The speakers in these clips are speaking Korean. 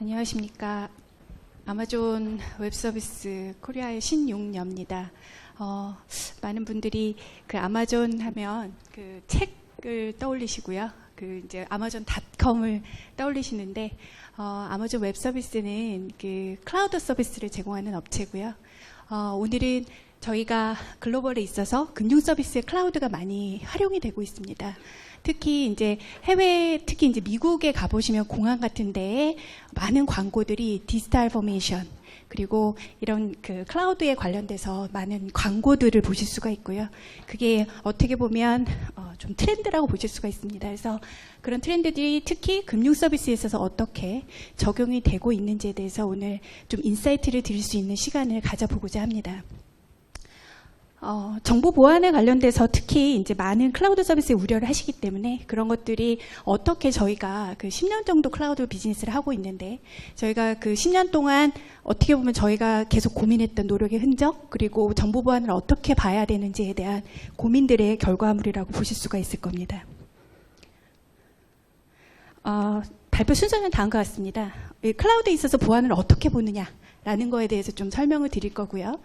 안녕하십니까. 아마존 웹서비스 코리아의 신용녀입니다. 많은 분들이 그 아마존 하면 그 책을 떠올리시고요. 그 이제 아마존.com을 떠올리시는데, 아마존 웹서비스는 그 클라우드 서비스를 제공하는 업체고요. 오늘은 저희가 글로벌에 있어서 금융 서비스의 클라우드가 많이 활용이 되고 있습니다. 특히 이제 특히 이제 미국에 가보시면 공항 같은 데에 많은 광고들이 디지털 포메이션, 그리고 이런 그 클라우드에 관련돼서 많은 광고들을 보실 수가 있고요. 그게 어떻게 보면 좀 트렌드라고 보실 수가 있습니다. 그래서 그런 트렌드들이 특히 금융 서비스에 있어서 어떻게 적용이 되고 있는지에 대해서 오늘 좀 인사이트를 드릴 수 있는 시간을 가져보고자 합니다. 정보 보안에 관련돼서 특히 이제 많은 클라우드 서비스에 우려를 하시기 때문에 그런 것들이 어떻게 저희가 그 10년 정도 클라우드 비즈니스를 하고 있는데, 저희가 그 10년 동안 어떻게 보면 저희가 계속 고민했던 노력의 흔적, 그리고 정보 보안을 어떻게 봐야 되는지에 대한 고민들의 결과물이라고 보실 수가 있을 겁니다. 발표 순서는 다음과 같습니다. 클라우드에 있어서 보안을 어떻게 보느냐 라는 거에 대해서 좀 설명을 드릴 거고요.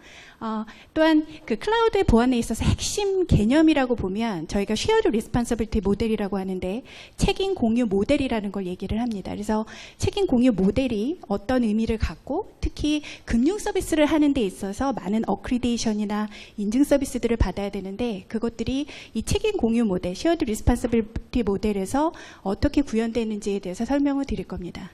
또한 그 클라우드의 보안에 있어서 핵심 개념이라고 보면 저희가 쉐어드 리스폰서빌리티 모델이라고 하는데, 책임 공유 모델이라는 걸 얘기를 합니다. 그래서 책임 공유 모델이 어떤 의미를 갖고, 특히 금융 서비스를 하는 데 있어서 많은 어크리데이션이나 인증 서비스들을 받아야 되는데, 그것들이 이 책임 공유 모델, 쉐어드 리스폰서빌리티 모델에서 어떻게 구현되는지에 대해서 설명을 드릴 겁니다.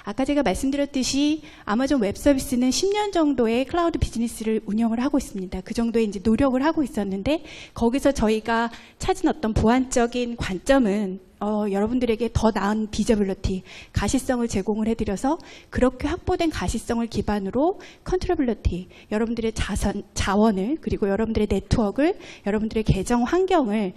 아까 제가 말씀드렸듯이 아마존 웹 서비스는 10년 정도의 클라우드 비즈니스를 운영을 하고 있습니다. 그 정도의 이제 노력을 하고 있었는데, 거기서 저희가 찾은 어떤 보안적인 관점은 여러분들에게 더 나은 비저빌리티, 가시성을 제공을 해드려서 그렇게 확보된 가시성을 기반으로 컨트롤빌리티, 여러분들의 자원을, 그리고 여러분들의 네트워크를, 여러분들의 계정 환경을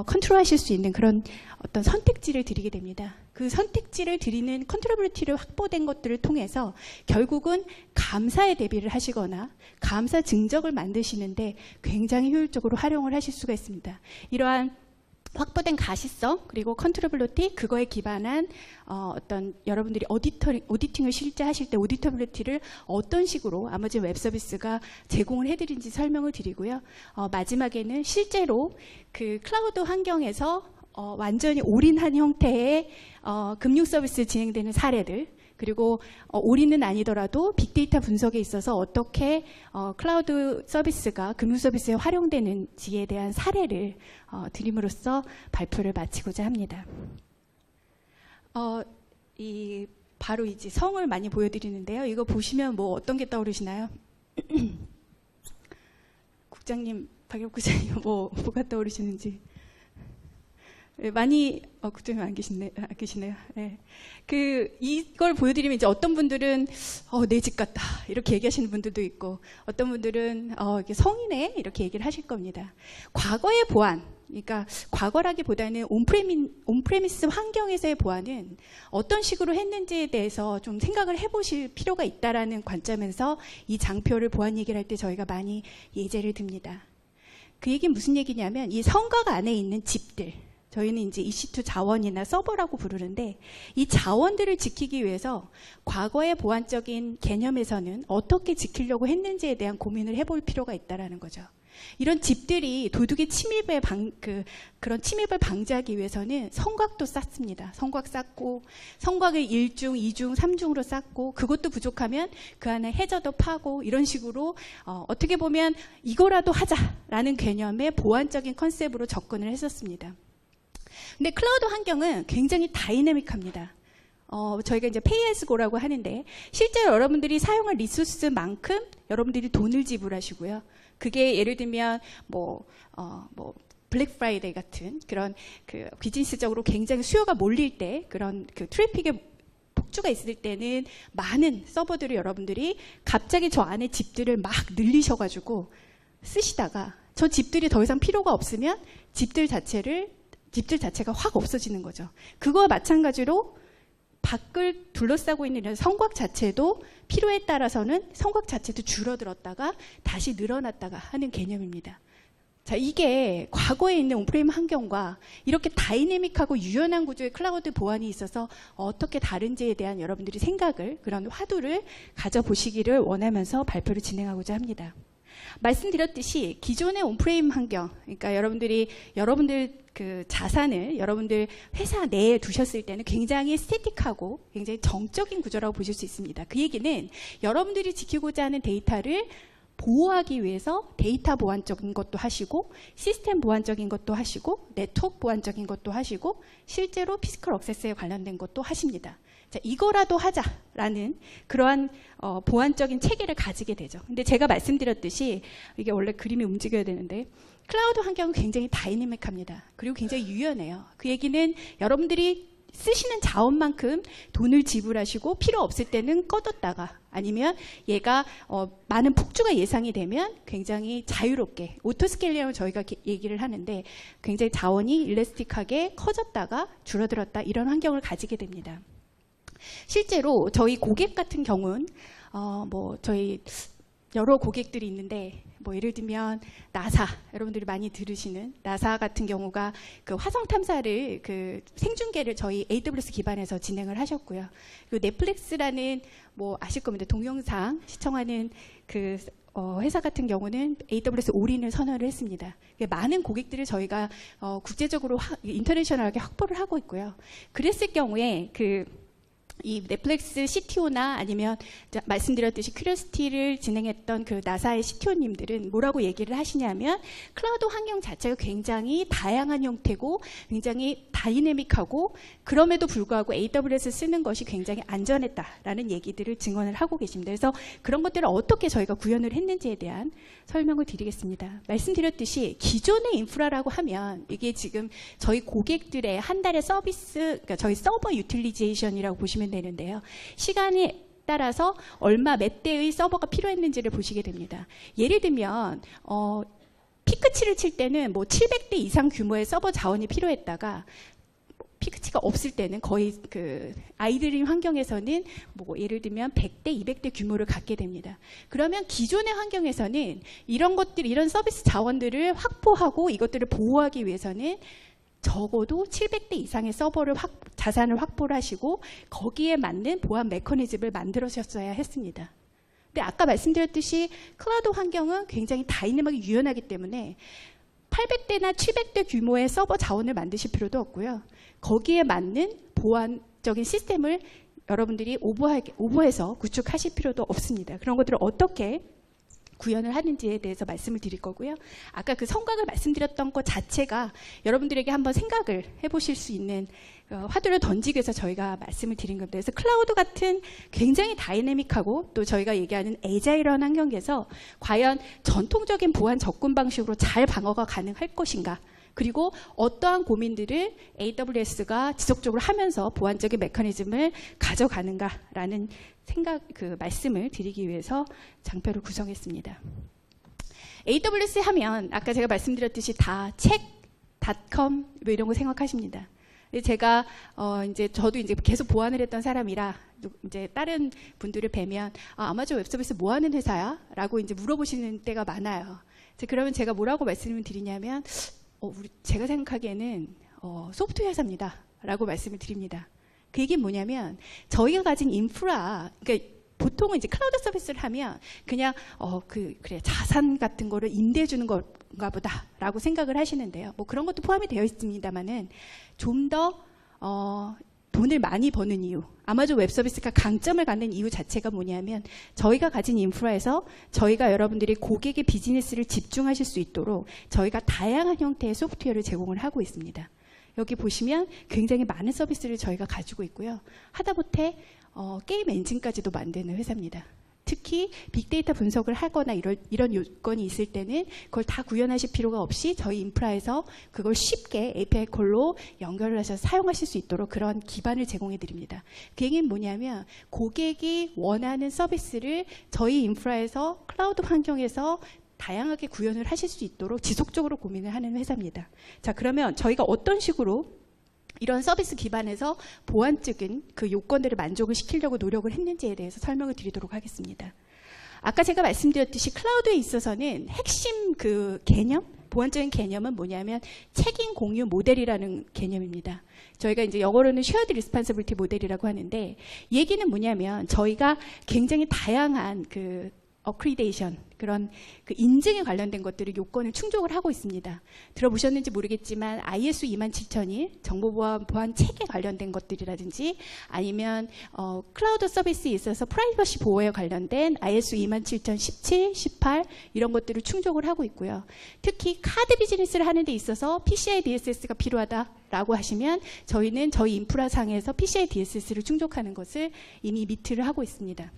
컨트롤하실 수 있는 그런 어떤 선택지를 드리게 됩니다. 그 선택지를 드리는 컨트롤빌리티를 확보된 것들을 통해서 결국은 감사에 대비를 하시거나 감사 증적을 만드시는데 굉장히 효율적으로 활용을 하실 수가 있습니다. 이러한 확보된 가시성, 그리고 컨트롤빌리티, 그거에 기반한 어떤 여러분들이 오디팅을 실제 하실 때 오디터빌리티를 어떤 식으로 아마존 웹 서비스가 제공을 해드린지 설명을 드리고요. 마지막에는 실제로 그 클라우드 환경에서 완전히 올인한 형태의 금융 서비스 진행되는 사례들, 그리고 올인은 아니더라도 빅데이터 분석에 있어서 어떻게 클라우드 서비스가 금융 서비스에 활용되는지에 대한 사례를 드림으로써 발표를 마치고자 합니다. 바로 이제 성을 많이 보여드리는데요. 이거 보시면 뭐 어떤 게 떠오르시나요? 국장님, 박엽 국장님 뭐가 떠오르시는지. 많이 국장님 안 계시네요. 네. 이걸 보여드리면 이제 어떤 분들은 내 집 같다 이렇게 얘기하시는 분들도 있고, 어떤 분들은 이게 성이네 이렇게 얘기를 하실 겁니다. 과거의 보안, 그러니까 과거라기보다는 온프레미스 환경에서의 보안은 어떤 식으로 했는지에 대해서 좀 생각을 해보실 필요가 있다라는 관점에서 이 장표를 보안 얘기를 할 때 저희가 많이 예제를 듭니다. 그 얘기는 무슨 얘기냐면, 이 성곽 안에 있는 집들, 저희는 이제 EC2 자원이나 서버라고 부르는데, 이 자원들을 지키기 위해서 과거의 보안적인 개념에서는 어떻게 지키려고 했는지에 대한 고민을 해볼 필요가 있다는 거죠. 이런 집들이 도둑의 그런 침입을 방지하기 위해서는 성곽도 쌓습니다. 성곽 쌓고, 성곽을 1중, 2중, 3중으로 쌓고, 그것도 부족하면 그 안에 해저도 파고, 이런 식으로 어떻게 보면 이거라도 하자라는 개념의 보안적인 컨셉으로 접근을 했었습니다. 근데 클라우드 환경은 굉장히 다이내믹합니다. 저희가 이제 pay as go라고 하는데, 실제로 여러분들이 사용할 리소스만큼 여러분들이 돈을 지불하시고요. 그게 예를 들면 블랙 프라이데이 같은 그런 그 비즈니스적으로 굉장히 수요가 몰릴 때, 그런 그 트래픽의 폭주가 있을 때는 많은 서버들을 여러분들이 갑자기 저 안에 집들을 막 늘리셔가지고 쓰시다가 저 집들이 더 이상 필요가 없으면 집들 자체가 확 없어지는 거죠. 그거와 마찬가지로 밖을 둘러싸고 있는 성곽 자체도 필요에 따라서는 성곽 자체도 줄어들었다가 다시 늘어났다가 하는 개념입니다. 자, 이게 과거에 있는 온프레임 환경과 이렇게 다이내믹하고 유연한 구조의 클라우드 보안이 있어서 어떻게 다른지에 대한 여러분들이 생각을, 그런 화두를 가져보시기를 원하면서 발표를 진행하고자 합니다. 말씀드렸듯이 기존의 온프레임 환경, 그러니까 여러분들 그 자산을 여러분들 회사 내에 두셨을 때는 굉장히 스태틱하고 굉장히 정적인 구조라고 보실 수 있습니다. 그 얘기는 여러분들이 지키고자 하는 데이터를 보호하기 위해서 데이터 보안적인 것도 하시고 시스템 보안적인 것도 하시고 네트워크 보안적인 것도 하시고 실제로 피지컬 액세스에 관련된 것도 하십니다. 자, 이거라도 하자라는 그러한 보안적인 체계를 가지게 되죠. 근데 제가 말씀드렸듯이 이게 원래 그림이 움직여야 되는데 클라우드 환경은 굉장히 다이내믹합니다. 그리고 굉장히 유연해요. 그 얘기는 여러분들이 쓰시는 자원만큼 돈을 지불하시고 필요 없을 때는 꺼뒀다가 아니면 얘가 많은 폭주가 예상이 되면 굉장히 자유롭게 오토스케일링을 저희가 얘기를 하는데 굉장히 자원이 일래스틱하게 커졌다가 줄어들었다 이런 환경을 가지게 됩니다. 실제로 저희 고객 같은 경우는 저희 여러 고객들이 있는데 예를 들면 나사, 여러분들이 많이 들으시는 나사 같은 경우가 그 화성 탐사를 그 생중계를 저희 AWS 기반에서 진행을 하셨고요. 그리고 넷플릭스라는 아실 겁니다. 동영상 시청하는 그 회사 같은 경우는 AWS 올인을 선언을 했습니다. 많은 고객들을 저희가 국제적으로 인터내셔널하게 확보를 하고 있고요. 그랬을 경우에 이 넷플릭스 CTO나 아니면 말씀드렸듯이 큐리오시티를 진행했던 그 나사의 CTO님들은 뭐라고 얘기를 하시냐면 클라우드 환경 자체가 굉장히 다양한 형태고 굉장히 다이내믹하고 그럼에도 불구하고 AWS 쓰는 것이 굉장히 안전했다라는 얘기들을 증언을 하고 계십니다. 그래서 그런 것들을 어떻게 저희가 구현을 했는지에 대한 설명을 드리겠습니다. 말씀드렸듯이 기존의 인프라라고 하면 이게 지금 저희 고객들의 한 달의 서비스, 그러니까 저희 서버 유틸리제이션이라고 보시면 되는데요. 시간에 따라서 몇 대의 서버가 필요했는지를 보시게 됩니다. 예를 들면 피크치를 칠 때는 700대 이상 규모의 서버 자원이 필요했다가 피크치가 없을 때는 거의 그 아이들링 환경에서는 예를 들면 100대, 200대 규모를 갖게 됩니다. 그러면 기존의 환경에서는 이런 서비스 자원들을 확보하고 이것들을 보호하기 위해서는 적어도 700대 이상의 자산을 확보를 하시고 거기에 맞는 보안 메커니즘을 만들으셨어야 했습니다. 근데 아까 말씀드렸듯이 클라우드 환경은 굉장히 다이내믹하게 유연하기 때문에 800대나 700대 규모의 서버 자원을 만드실 필요도 없고요. 거기에 맞는 보안적인 시스템을 여러분들이 오버해서 구축하실 필요도 없습니다. 그런 것들을 어떻게 구현을 하는지에 대해서 말씀을 드릴 거고요. 아까 그 성곽을 말씀드렸던 것 자체가 여러분들에게 한번 생각을 해보실 수 있는 화두를 던지기 위해서 저희가 말씀을 드린 겁니다. 그래서 클라우드 같은 굉장히 다이내믹하고 또 저희가 얘기하는 애자일한 환경에서 과연 전통적인 보안 접근 방식으로 잘 방어가 가능할 것인가, 그리고 어떠한 고민들을 AWS가 지속적으로 하면서 보안적인 메커니즘을 가져가는가라는 말씀을 드리기 위해서 장표를 구성했습니다. AWS 하면 아까 제가 말씀드렸듯이 다 책, 닷컴 이런 거 생각하십니다. 제가 저도 계속 보안을 했던 사람이라 다른 분들을 뵈면 아마존 웹서비스 뭐 하는 회사야? 라고 물어보시는 때가 많아요. 그러면 제가 뭐라고 말씀을 드리냐면 제가 생각하기에는 소프트웨어 회사입니다. 라고 말씀을 드립니다. 그 얘기는 뭐냐면 저희가 가진 인프라, 그러니까 보통은 클라우드 서비스를 하면 그냥 그래 자산 같은 거를 임대해 주는 건가 보다라고 생각을 하시는데요. 그런 것도 포함이 되어 있습니다만은 좀 더 돈을 많이 버는 이유, 아마존 웹서비스가 강점을 갖는 이유 자체가 뭐냐면 저희가 가진 인프라에서 저희가 여러분들이 고객의 비즈니스를 집중하실 수 있도록 저희가 다양한 형태의 소프트웨어를 제공을 하고 있습니다. 여기 보시면 굉장히 많은 서비스를 저희가 가지고 있고요. 하다못해 게임 엔진까지도 만드는 회사입니다. 특히 빅데이터 분석을 하거나 이런 요건이 있을 때는 그걸 다 구현하실 필요가 없이 저희 인프라에서 그걸 쉽게 API 콜로 연결을 해서 사용하실 수 있도록 그런 기반을 제공해 드립니다. 그 얘기는 뭐냐면 고객이 원하는 서비스를 저희 인프라에서 클라우드 환경에서 다양하게 구현을 하실 수 있도록 지속적으로 고민을 하는 회사입니다. 자, 그러면 저희가 어떤 식으로 이런 서비스 기반에서 보안적인 그 요건들을 만족을 시키려고 노력을 했는지에 대해서 설명을 드리도록 하겠습니다. 아까 제가 말씀드렸듯이 클라우드에 있어서는 핵심 그 개념, 보안적인 개념은 뭐냐면 책임 공유 모델이라는 개념입니다. 저희가 이제 영어로는 shared responsibility 모델이라고 하는데 얘기는 뭐냐면 저희가 굉장히 다양한 그 어크리데이션 그런 그 인증에 관련된 것들을 요건을 충족을 하고 있습니다. 들어보셨는지 모르겠지만 ISO 27001 정보보안 체계 관련된 것들이라든지 아니면 클라우드 서비스에 있어서 프라이버시 보호에 관련된 ISO 27017, 18 이런 것들을 충족을 하고 있고요. 특히 카드 비즈니스를 하는 데 있어서 PCI DSS가 필요하다라고 하시면 저희는 저희 인프라상에서 PCI DSS를 충족하는 것을 이미 미트를 하고 있습니다.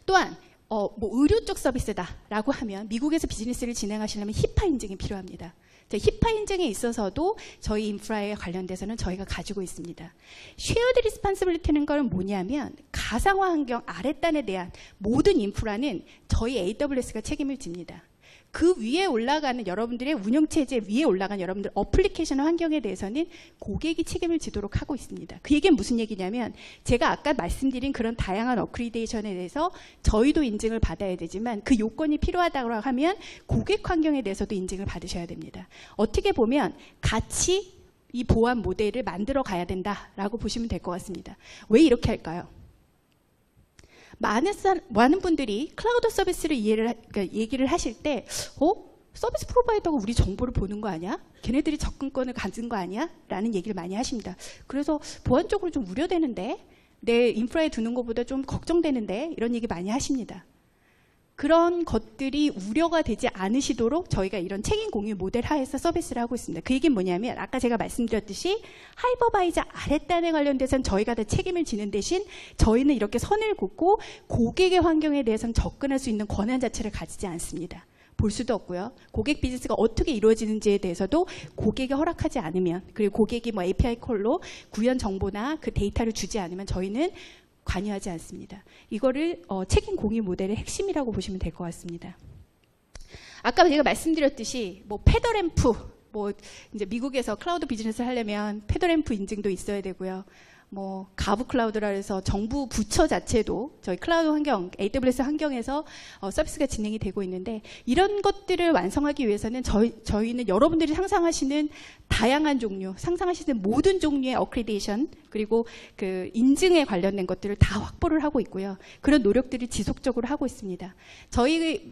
또한 뭐 의료 쪽 서비스다라고 하면 미국에서 비즈니스를 진행하시려면 히파 인증이 필요합니다. 히파 인증에 있어서도 저희 인프라에 관련돼서는 저희가 가지고 있습니다. Shared Responsibility는 건 뭐냐면 가상화 환경 아랫단에 대한 모든 인프라는 저희 AWS가 책임을 집니다. 그 위에 올라가는 여러분들의 운영체제 위에 올라가는 여러분들 어플리케이션 환경에 대해서는 고객이 책임을 지도록 하고 있습니다. 그 얘기는 무슨 얘기냐면 제가 아까 말씀드린 그런 다양한 어크리데이션에 대해서 저희도 인증을 받아야 되지만 그 요건이 필요하다고 하면 고객 환경에 대해서도 인증을 받으셔야 됩니다. 어떻게 보면 같이 이 보안 모델을 만들어 가야 된다라고 보시면 될 것 같습니다. 왜 이렇게 할까요? 많은 분들이 클라우드 서비스를 얘기를 하실 때 서비스 프로바이더가 우리 정보를 보는 거 아니야? 걔네들이 접근권을 가진 거 아니야? 라는 얘기를 많이 하십니다. 그래서 보안적으로 좀 우려되는데 내 인프라에 두는 것보다 좀 걱정되는데 이런 얘기 많이 하십니다. 그런 것들이 우려가 되지 않으시도록 저희가 이런 책임 공유 모델 하에서 서비스를 하고 있습니다. 그 얘기는 뭐냐면 아까 제가 말씀드렸듯이 하이퍼바이저 아랫단에 관련돼서는 저희가 다 책임을 지는 대신 저희는 이렇게 선을 긋고 고객의 환경에 대해서는 접근할 수 있는 권한 자체를 가지지 않습니다. 볼 수도 없고요. 고객 비즈니스가 어떻게 이루어지는지에 대해서도 고객이 허락하지 않으면 그리고 고객이 뭐 API 콜로 구현 정보나 그 데이터를 주지 않으면 저희는 관여하지 않습니다. 이거를 책임 공유 모델의 핵심이라고 보시면 될 것 같습니다. 아까 제가 말씀드렸듯이 뭐 페더램프, 뭐 이제 미국에서 클라우드 비즈니스를 하려면 페더램프 인증도 있어야 되고요. 뭐 가브 클라우드라 해서 정부 부처 자체도 저희 클라우드 환경, AWS 환경에서 서비스가 진행이 되고 있는데 이런 것들을 완성하기 위해서는 저희는 여러분들이 상상하시는 다양한 종류, 상상하시는 모든 종류의 어크리데이션 그리고 그 인증에 관련된 것들을 다 확보를 하고 있고요. 그런 노력들을 지속적으로 하고 있습니다. 저희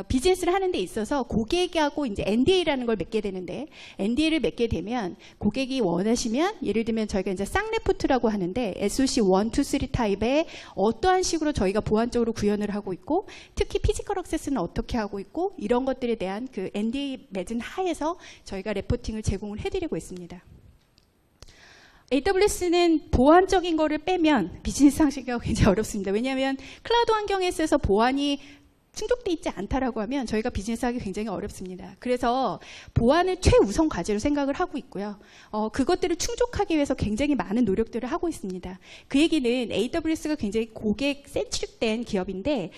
비즈니스를 하는 데 있어서 고객하고 이제 NDA라는 걸 맺게 되는데 NDA를 맺게 되면 고객이 원하시면 예를 들면 저희가 이제 쌍레포트라고 하는데 SOC 1, 2, 3 타입의 어떠한 식으로 저희가 보안적으로 구현을 하고 있고 특히 피지컬 액세스는 어떻게 하고 있고 이런 것들에 대한 그 NDA 맺은 하에서 저희가 레포팅을 제공을 해드리고 있습니다. AWS는 보안적인 거를 빼면 비즈니스 상식이 굉장히 어렵습니다. 왜냐하면 클라우드 환경에 있어서 보안이 충족돼 있지 않다라고 하면 저희가 비즈니스하기 굉장히 어렵습니다. 그래서 보안을 최우선 과제로 생각을 하고 있고요. 그것들을 충족하기 위해서 굉장히 많은 노력들을 하고 있습니다. 그 얘기는 AWS가 굉장히 고객 센트릭된 기업인데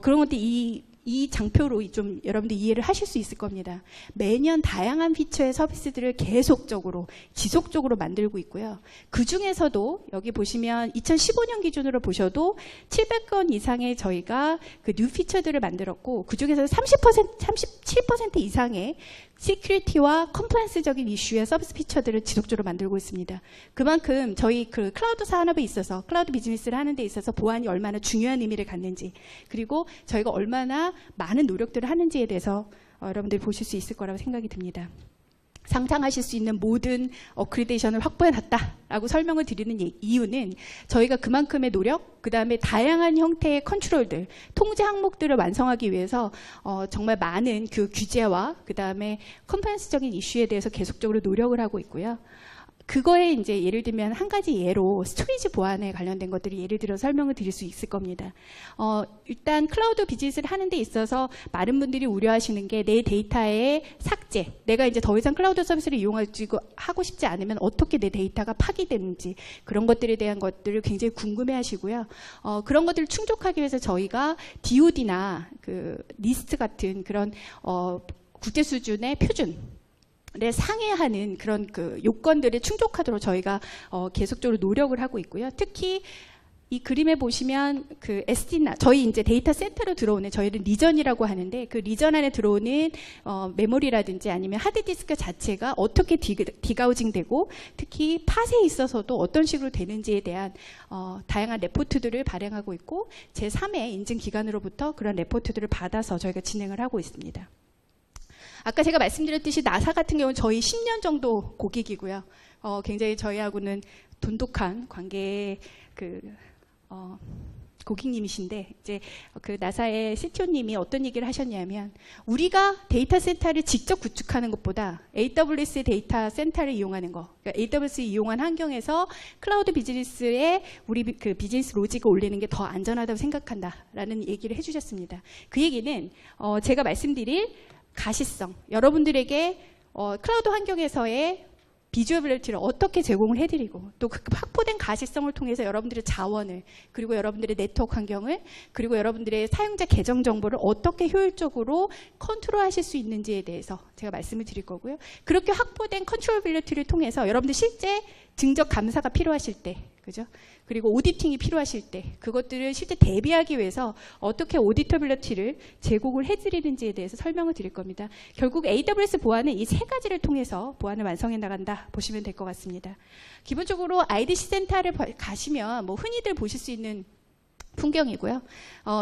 그런 것들이 이 장표로 좀 여러분들 이해를 하실 수 있을 겁니다. 매년 다양한 피처의 서비스들을 계속적으로 지속적으로 만들고 있고요. 그 중에서도 여기 보시면 2015년 기준으로 보셔도 700건 이상의 저희가 그 뉴 피처들을 만들었고 그 중에서 37% 이상의 시큐리티와 컴플라이언스적인 이슈의 서비스 피처들을 지속적으로 만들고 있습니다. 그만큼 저희 그 클라우드 산업에 있어서 클라우드 비즈니스를 하는 데 있어서 보안이 얼마나 중요한 의미를 갖는지 그리고 저희가 얼마나 많은 노력들을 하는지에 대해서 여러분들이 보실 수 있을 거라고 생각이 듭니다. 상상하실 수 있는 모든 어크리데이션을 확보해놨다라고 설명을 드리는 이유는 저희가 그만큼의 노력, 그 다음에 다양한 형태의 컨트롤들, 통제 항목들을 완성하기 위해서 정말 많은 그 규제와 그 다음에 컴플라이언스적인 이슈에 대해서 계속적으로 노력을 하고 있고요. 그거에 이제 예를 들면 한 가지 예로 스토리지 보안에 관련된 것들을 예를 들어 설명을 드릴 수 있을 겁니다. 일단 클라우드 비즈니스를 하는 데 있어서 많은 분들이 우려하시는 게 내 데이터의 삭제, 내가 이제 더 이상 클라우드 서비스를 하고 싶지 않으면 어떻게 내 데이터가 파기되는지 그런 것들에 대한 것들을 굉장히 궁금해 하시고요. 그런 것들을 충족하기 위해서 저희가 DoD나 그 리스트 같은 그런 국제 수준의 표준 를 상회하는 그런 그 요건들을 충족하도록 저희가 계속적으로 노력을 하고 있고요. 특히 이 그림에 보시면 그 SD나 저희 이제 데이터 센터로 들어오는 저희는 리전이라고 하는데 그 리전 안에 들어오는 메모리라든지 아니면 하드디스크 자체가 어떻게 디가우징되고 특히 팟에 있어서도 어떤 식으로 되는지에 대한 다양한 레포트들을 발행하고 있고 제3의 인증 기관으로부터 그런 레포트들을 받아서 저희가 진행을 하고 있습니다. 아까 제가 말씀드렸듯이 나사 같은 경우는 저희 10년 정도 고객이고요. 굉장히 저희하고는 돈독한 관계의 고객님이신데 이제 그 나사의 CTO님이 어떤 얘기를 하셨냐면 우리가 데이터 센터를 직접 구축하는 것보다 AWS 데이터 센터를 이용하는 거, 그러니까 AWS 이용한 환경에서 클라우드 비즈니스에 우리 그 비즈니스 로직을 올리는 게 더 안전하다고 생각한다라는 얘기를 해주셨습니다. 그 얘기는 제가 말씀드릴 가시성, 여러분들에게 클라우드 환경에서의 비주얼리티를 어떻게 제공을 해드리고 또 그 확보된 가시성을 통해서 여러분들의 자원을 그리고 여러분들의 네트워크 환경을 그리고 여러분들의 사용자 계정 정보를 어떻게 효율적으로 컨트롤하실 수 있는지에 대해서 제가 말씀을 드릴 거고요. 그렇게 확보된 컨트롤빌리티를 통해서 여러분들 실제 증적 감사가 필요하실 때, 그죠? 그리고 오디팅이 필요하실 때 그것들을 실제 대비하기 위해서 어떻게 오디터빌리티를 제공을 해드리는지에 대해서 설명을 드릴 겁니다. 결국 AWS 보안은 이 세 가지를 통해서 보안을 완성해 나간다 보시면 될 것 같습니다. 기본적으로 IDC 센터를 가시면 뭐 흔히들 보실 수 있는 풍경이고요.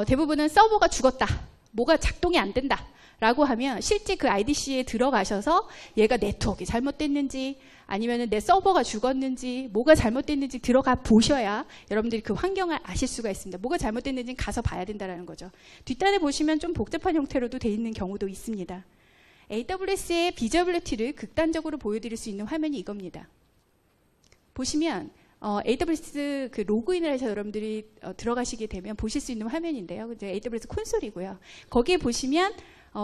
대부분은 서버가 죽었다, 뭐가 작동이 안 된다 라고 하면 실제 그 IDC에 들어가셔서 얘가 네트워크가 잘못됐는지 아니면 내 서버가 죽었는지 뭐가 잘못됐는지 들어가 보셔야 여러분들이 그 환경을 아실 수가 있습니다. 뭐가 잘못됐는지 가서 봐야 된다는 거죠. 뒷단에 보시면 좀 복잡한 형태로도 돼 있는 경우도 있습니다. AWS의 비저빌리티를 극단적으로 보여드릴 수 있는 화면이 이겁니다. 보시면 AWS 그 로그인을 해서 여러분들이 들어가시게 되면 보실 수 있는 화면인데요. 이제 AWS 콘솔이고요. 거기에 보시면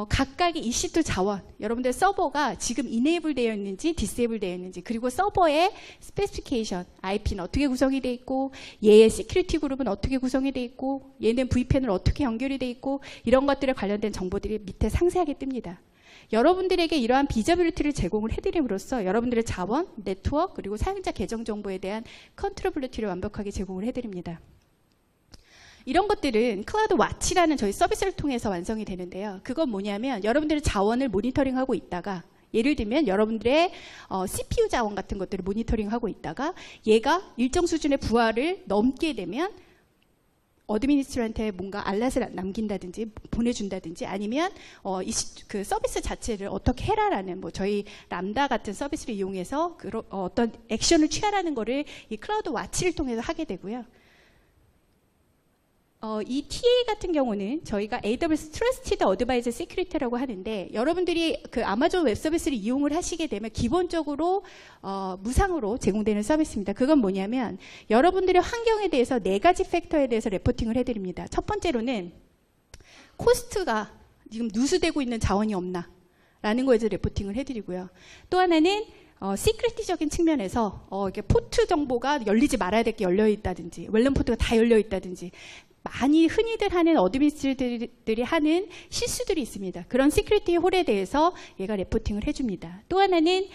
각각의 EC2 자원, 여러분들 서버가 지금 이네이블 되어 있는지 디세이블 되어 있는지 그리고 서버의 스페시피케이션, IP는 어떻게 구성이 되어 있고 얘의 시큐리티 그룹은 어떻게 구성이 되어 있고 얘는 VPN으로 어떻게 연결이 되어 있고 이런 것들에 관련된 정보들이 밑에 상세하게 뜹니다. 여러분들에게 이러한 비저빌리티를 제공을 해드림으로써 여러분들의 자원, 네트워크 그리고 사용자 계정 정보에 대한 컨트롤빌리티를 완벽하게 제공을 해드립니다. 이런 것들은 클라우드 와치라는 저희 서비스를 통해서 완성이 되는데요. 그건 뭐냐면 여러분들의 자원을 모니터링하고 있다가 예를 들면 여러분들의 CPU 자원 같은 것들을 모니터링하고 있다가 얘가 일정 수준의 부하를 넘게 되면 어드미니스트한테 뭔가 알럿을 남긴다든지 보내준다든지 아니면 그 서비스 자체를 어떻게 해라라는 뭐 저희 람다 같은 서비스를 이용해서 어떤 액션을 취하라는 거를 이 클라우드 와치를 통해서 하게 되고요. 이 TA 같은 경우는 저희가 AWS Trusted Advisor Security라고 하는데 여러분들이 그 아마존 웹 서비스를 이용을 하시게 되면 기본적으로 무상으로 제공되는 서비스입니다. 그건 뭐냐면 여러분들의 환경에 대해서 4가지 팩터에 대해서 레포팅을 해드립니다. 첫 번째로는 코스트가 지금 누수되고 있는 자원이 없나 라는 거에 대해서 레포팅을 해드리고요. 또 하나는 시크릿적인 측면에서 이렇게 포트 정보가 열리지 말아야 될 게 열려 있다든지 웰런 포트가 다 열려 있다든지 많이 흔히들 하는 어드미니스트들이 하는 실수들이 있습니다. 그런 시큐리티 홀에 대해서 얘가 레포팅을 해줍니다. 또 하나는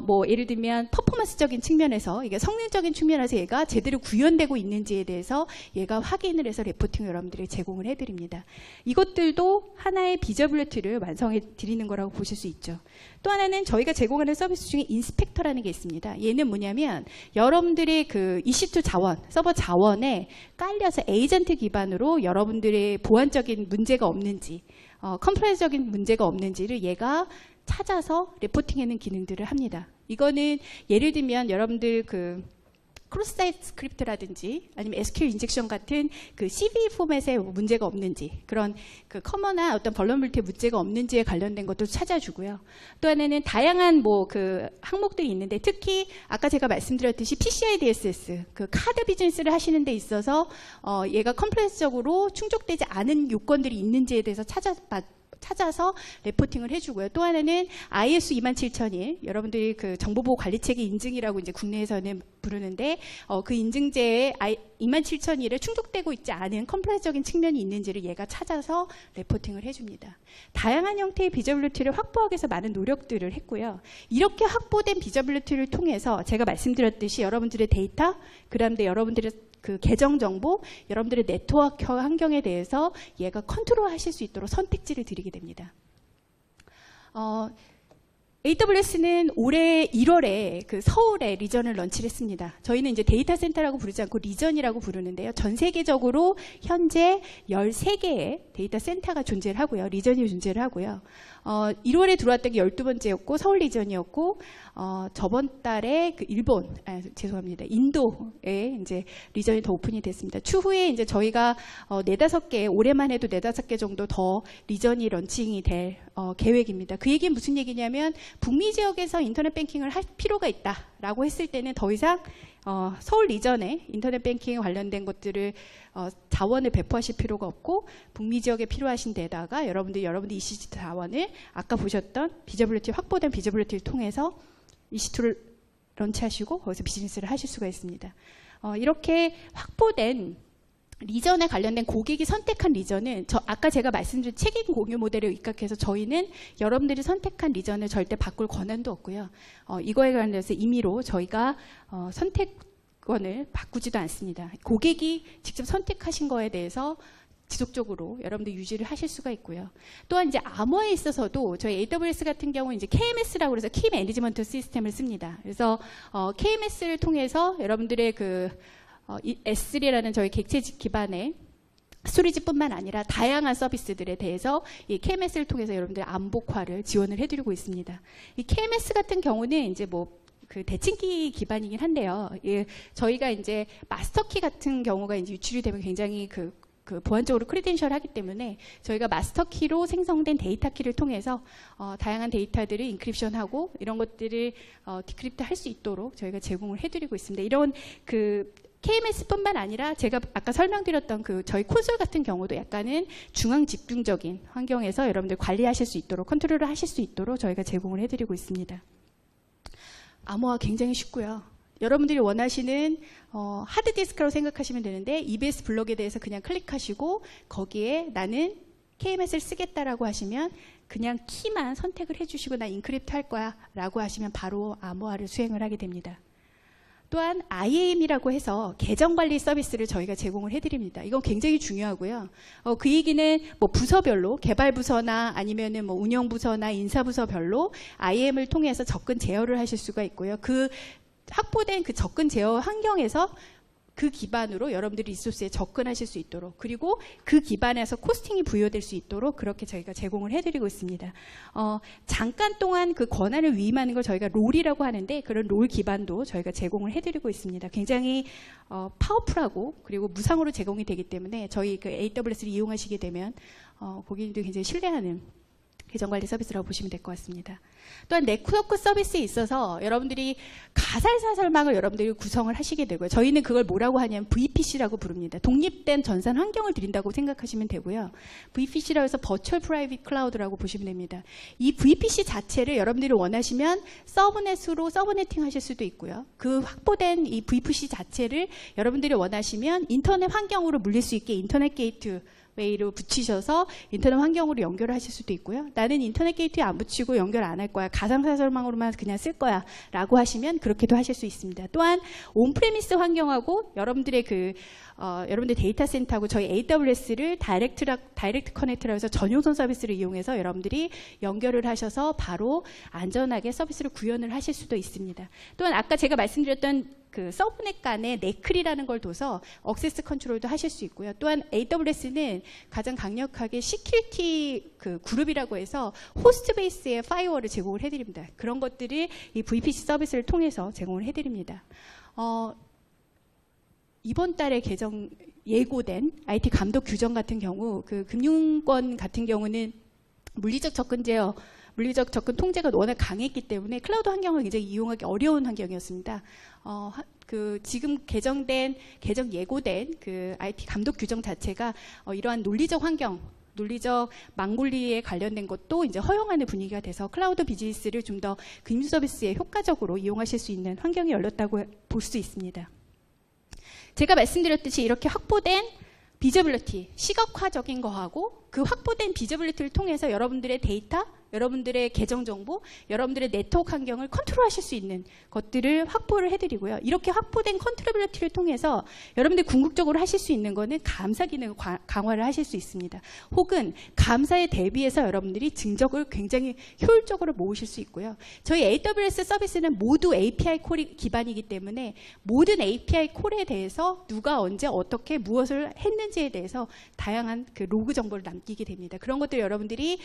뭐 예를 들면 퍼포먼스적인 측면에서 이게 성능적인 측면에서 얘가 제대로 구현되고 있는지에 대해서 얘가 확인을 해서 레포팅을 여러분들이 제공을 해드립니다. 이것들도 하나의 비저빌리티를 완성해 드리는 거라고 보실 수 있죠. 또 하나는 저희가 제공하는 서비스 중에 인스펙터라는 게 있습니다. 얘는 뭐냐면 여러분들의 그 EC2 자원, 서버 자원에 깔려서 에이전트 기반으로 여러분들의 보안적인 문제가 없는지, 컴플레인스적인 문제가 없는지를 얘가 찾아서 레포팅하는 기능들을 합니다. 이거는 예를 들면 여러분들 그 크로스 사이트 스크립트라든지 아니면 SQL 인젝션 같은 그 CV 포맷에 문제가 없는지 그런 그 커먼한 어떤 벌너빌리티 문제가 없는지에 관련된 것도 찾아주고요. 또 하나는 다양한 뭐 그 항목들이 있는데 특히 아까 제가 말씀드렸듯이 PCI DSS 그 카드 비즈니스를 하시는 데 있어서 얘가 컴플렉스적으로 충족되지 않은 요건들이 있는지에 대해서 찾아서 레포팅을 해주고요. 또 하나는 ISO 27001 여러분들이 그 정보보호관리체계 인증이라고 이제 국내에서는 부르는데 그 인증제에 27001에 충족되고 있지 않은 컴플렉스적인 측면이 있는지를 얘가 찾아서 레포팅을 해줍니다. 다양한 형태의 비저빌리티를 확보하기 위해서 많은 노력들을 했고요. 이렇게 확보된 비저빌리티를 통해서 제가 말씀드렸듯이 여러분들의 데이터, 그 다음에 여러분들의 그 계정 정보, 여러분들의 네트워크 환경에 대해서 얘가 컨트롤 하실 수 있도록 선택지를 드리게 됩니다. AWS는 올해 1월에 그 서울에 리전을 런치를 했습니다. 저희는 이제 데이터 센터라고 부르지 않고 리전이라고 부르는데요. 전 세계적으로 현재 13개의 데이터 센터가 존재를 하고요. 리전이 존재를 하고요. 1월에 들어왔던 게 12번째였고 서울 리전이었고 저번 달에 그 죄송합니다. 인도에 이제 리전이 더 오픈이 됐습니다. 추후에 이제 저희가 4-5개, 올해만 해도 4-5개 정도 더 리전이 런칭이 될 계획입니다. 그 얘기는 무슨 얘기냐면 북미 지역에서 인터넷 뱅킹을 할 필요가 있다라고 했을 때는 더 이상 서울 리전에 인터넷 뱅킹에 관련된 것들을 자원을 배포하실 필요가 없고 북미 지역에 필요하신 데다가 여러분들 EC2 자원을 아까 보셨던 확보된 비저빌리티를 통해서 EC2를 런치하시고 거기서 비즈니스를 하실 수가 있습니다. 이렇게 확보된 리전에 관련된 고객이 선택한 리전은 아까 제가 말씀드린 책임 공유 모델에 입각해서 저희는 여러분들이 선택한 리전을 절대 바꿀 권한도 없고요. 이거에 관련해서 임의로 저희가 선택권을 바꾸지도 않습니다. 고객이 직접 선택하신 거에 대해서 지속적으로 여러분들 유지를 하실 수가 있고요. 또한 이제 암호에 있어서도 저희 AWS 같은 경우는 이제 KMS라고 해서 키 매니지먼트 시스템을 씁니다. 그래서 KMS를 통해서 여러분들의 S3라는 저희 객체 기반의 스토리지뿐만 아니라 다양한 서비스들에 대해서 이 KMS를 통해서 여러분들 암복화를 지원을 해드리고 있습니다. 이 KMS 같은 경우는 이제 그 대칭키 기반이긴 한데요. 저희가 이제 마스터키 같은 경우가 이제 유출이 되면 굉장히 그 보안적으로 크리덴셜 하기 때문에 저희가 마스터키로 생성된 데이터 키를 통해서 다양한 데이터들을 인크립션하고 이런 것들을 디크립트 할 수 있도록 저희가 제공을 해드리고 있습니다. 이런 KMS뿐만 아니라 제가 아까 설명드렸던 저희 콘솔 같은 경우도 약간은 중앙 집중적인 환경에서 여러분들 관리하실 수 있도록 컨트롤을 하실 수 있도록 저희가 제공을 해드리고 있습니다. 암호화 굉장히 쉽고요. 여러분들이 원하시는 하드디스크라고 생각하시면 되는데 EBS 블록에 대해서 그냥 클릭하시고 거기에 나는 KMS를 쓰겠다라고 하시면 그냥 키만 선택을 해주시고 나 인크립트 할 거야 라고 하시면 바로 암호화를 수행을 하게 됩니다. 또한 IAM이라고 해서 계정관리 서비스를 저희가 제공을 해드립니다. 이건 굉장히 중요하고요. 그 얘기는 부서별로 개발부서나 아니면은 운영부서나 인사부서별로 IAM을 통해서 접근 제어를 하실 수가 있고요. 확보된 접근 제어 환경에서 그 기반으로 여러분들이 리소스에 접근하실 수 있도록 그리고 그 기반에서 코스팅이 부여될 수 있도록 그렇게 저희가 제공을 해드리고 있습니다. 잠깐 동안 그 권한을 위임하는 걸 저희가 롤이라고 하는데 그런 롤 기반도 저희가 제공을 해드리고 있습니다. 굉장히 파워풀하고 그리고 무상으로 제공이 되기 때문에 저희 AWS를 이용하시게 되면 고객님들이 굉장히 신뢰하는 계정관리 서비스라고 보시면 될 것 같습니다. 또한 네트워크 서비스에 있어서 여러분들이 가설사설망을 여러분들이 구성을 하시게 되고요. 저희는 그걸 뭐라고 하냐면 VPC라고 부릅니다. 독립된 전산 환경을 드린다고 생각하시면 되고요. VPC라고 해서 버추얼 프라이빗 클라우드라고 보시면 됩니다. 이 VPC 자체를 여러분들이 원하시면 서브넷으로 서브네팅 하실 수도 있고요. 그 확보된 이 VPC 자체를 여러분들이 원하시면 인터넷 환경으로 물릴 수 있게 인터넷 게이트 웨이로 붙이셔서 인터넷 환경으로 연결을 하실 수도 있고요. 나는 인터넷 게이트에 안 붙이고 연결 안 할 거야. 가상사설망으로만 그냥 쓸 거야. 라고 하시면 그렇게도 하실 수 있습니다. 또한 온프레미스 환경하고 여러분들의 여러분들 데이터 센터하고 저희 AWS를 다이렉트 커넥트라고 해서 전용선 서비스를 이용해서 여러분들이 연결을 하셔서 바로 안전하게 서비스를 구현을 하실 수도 있습니다. 또한 아까 제가 말씀드렸던 서브넷 간에 네클이라는 걸 둬서 억세스 컨트롤도 하실 수 있고요. 또한 AWS는 가장 강력하게 시큐리티 그룹이라고 해서 호스트 베이스의 파이어월을 제공을 해드립니다. 그런 것들을 이 VPC 서비스를 통해서 제공을 해드립니다. 이번 달에 예고된 IT 감독 규정 같은 경우 금융권 같은 경우는 물리적 접근 통제가 워낙 강했기 때문에 클라우드 환경을 굉장히 이용하기 어려운 환경이었습니다. 지금 개정 예고된 IT 감독 규정 자체가 이러한 논리적 환경, 논리적 망분리에 관련된 것도 이제 허용하는 분위기가 돼서 클라우드 비즈니스를 좀 더 금융 서비스에 효과적으로 이용하실 수 있는 환경이 열렸다고 볼 수 있습니다. 제가 말씀드렸듯이 이렇게 확보된 비저빌리티, 시각화적인 거하고 그 확보된 비저빌리티를 통해서 여러분들의 데이터, 여러분들의 계정 정보, 여러분들의 네트워크 환경을 컨트롤하실 수 있는 것들을 확보를 해드리고요. 이렇게 확보된 컨트롤빌리티를 통해서 여러분들이 궁극적으로 하실 수 있는 거는 감사 기능을 강화를 하실 수 있습니다. 혹은 감사에 대비해서 여러분들이 증적을 굉장히 효율적으로 모으실 수 있고요. 저희 AWS 서비스는 모두 API 콜이 기반이기 때문에 모든 API 콜에 대해서 누가 언제 어떻게 무엇을 했는지에 대해서 다양한 그 로그 정보를 남기게 됩니다. 그런 것들 여러분들이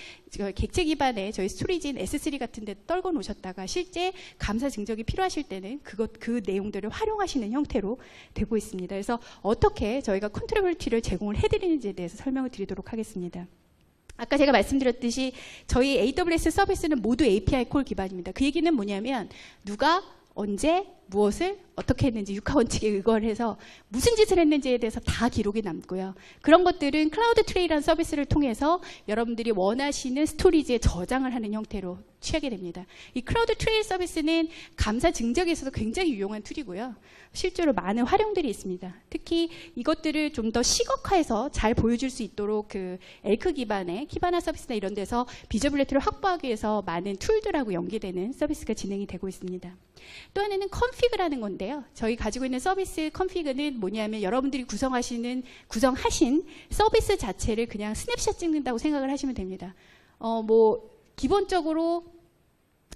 객체 기반의 저희 스토리지인 S3 같은 데 떨궈 놓으셨다가 실제 감사 증적이 필요하실 때는 그 내용들을 활용하시는 형태로 되고 있습니다. 그래서 어떻게 저희가 컨트롤빌리티를 제공을 해드리는지에 대해서 설명을 드리도록 하겠습니다. 아까 제가 말씀드렸듯이 저희 AWS 서비스는 모두 API 콜 기반입니다. 그 얘기는 뭐냐면 누가 언제 무엇을 어떻게 했는지 육하 원칙에 의거를 해서 무슨 짓을 했는지에 대해서 다 기록이 남고요. 그런 것들은 클라우드 트레이라는 서비스를 통해서 여러분들이 원하시는 스토리지에 저장을 하는 형태로 취하게 됩니다. 이 클라우드 트레이 서비스는 감사 증적에 있어서 굉장히 유용한 툴이고요. 실제로 많은 활용들이 있습니다. 특히 이것들을 좀 더 시각화해서 잘 보여줄 수 있도록 그 엘크 기반의 키바나 서비스나 이런 데서 비저빌리티를 확보하기 위해서 많은 툴들하고 연계되는 서비스가 진행이 되고 있습니다. 또 하나는 컨피그라는 건데요. 저희 가지고 있는 서비스 컨피그는 뭐냐면 여러분들이 구성하신 서비스 자체를 그냥 스냅샷 찍는다고 생각을 하시면 됩니다. 기본적으로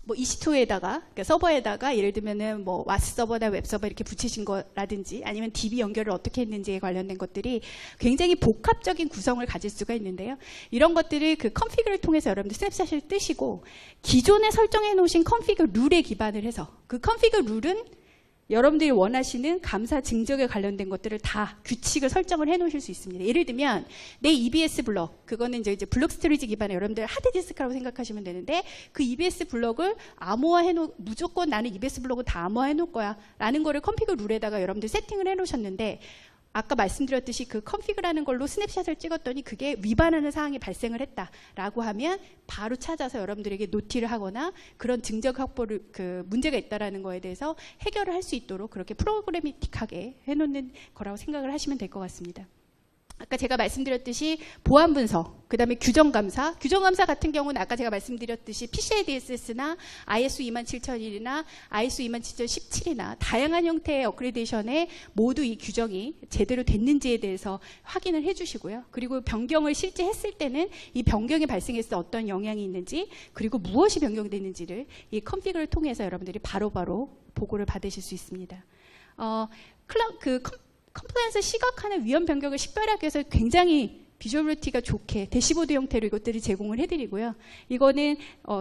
EC2에다가 그러니까 서버에다가 예를 들면은 와스 서버나 웹 서버 이렇게 붙이신 거라든지 아니면 DB 연결을 어떻게 했는지에 관련된 것들이 굉장히 복합적인 구성을 가질 수가 있는데요. 이런 것들을 그 컨피그를 통해서 여러분들 스냅샷을 뜨시고 기존에 설정해 놓으신 컨피그 룰에 기반을 해서 그 컨피그 룰은 여러분들이 원하시는 감사 증적에 관련된 것들을 다 규칙을 설정을 해 놓으실 수 있습니다. 예를 들면 내 EBS 블럭, 그거는 이제 블록 스토리지 기반의 여러분들 하드디스크라고 생각하시면 되는데 그 EBS 블럭을 무조건 나는 EBS 블럭을 다 암호화해 놓을 거야 라는 거를 컨피그 룰에다가 여러분들 세팅을 해 놓으셨는데 아까 말씀드렸듯이 그 컨피그라는 걸로 스냅샷을 찍었더니 그게 위반하는 사항이 발생을 했다라고 하면 바로 찾아서 여러분들에게 노티를 하거나 그런 증적 확보를 문제가 있다라는 거에 대해서 해결을 할 수 있도록 그렇게 프로그래미틱하게 해놓는 거라고 생각을 하시면 될 것 같습니다. 아까 제가 말씀드렸듯이 보안 분석, 그 다음에 규정 감사 같은 경우는 아까 제가 말씀드렸듯이 PCI DSS나 ISO 27001이나 ISO 27017이나 다양한 형태의 업그레이데이션에 모두 이 규정이 제대로 됐는지에 대해서 확인을 해주시고요. 그리고 변경을 실제 했을 때는 이 변경이 발생했을 때 어떤 영향이 있는지 그리고 무엇이 변경됐는지를 이 컨피그를 통해서 여러분들이 바로바로 보고를 받으실 수 있습니다. 컴플라이언스 시각화는 위험 변경을 식별하기 위해서 굉장히 비주얼리티가 좋게 대시보드 형태로 이것들을 제공을 해드리고요. 이거는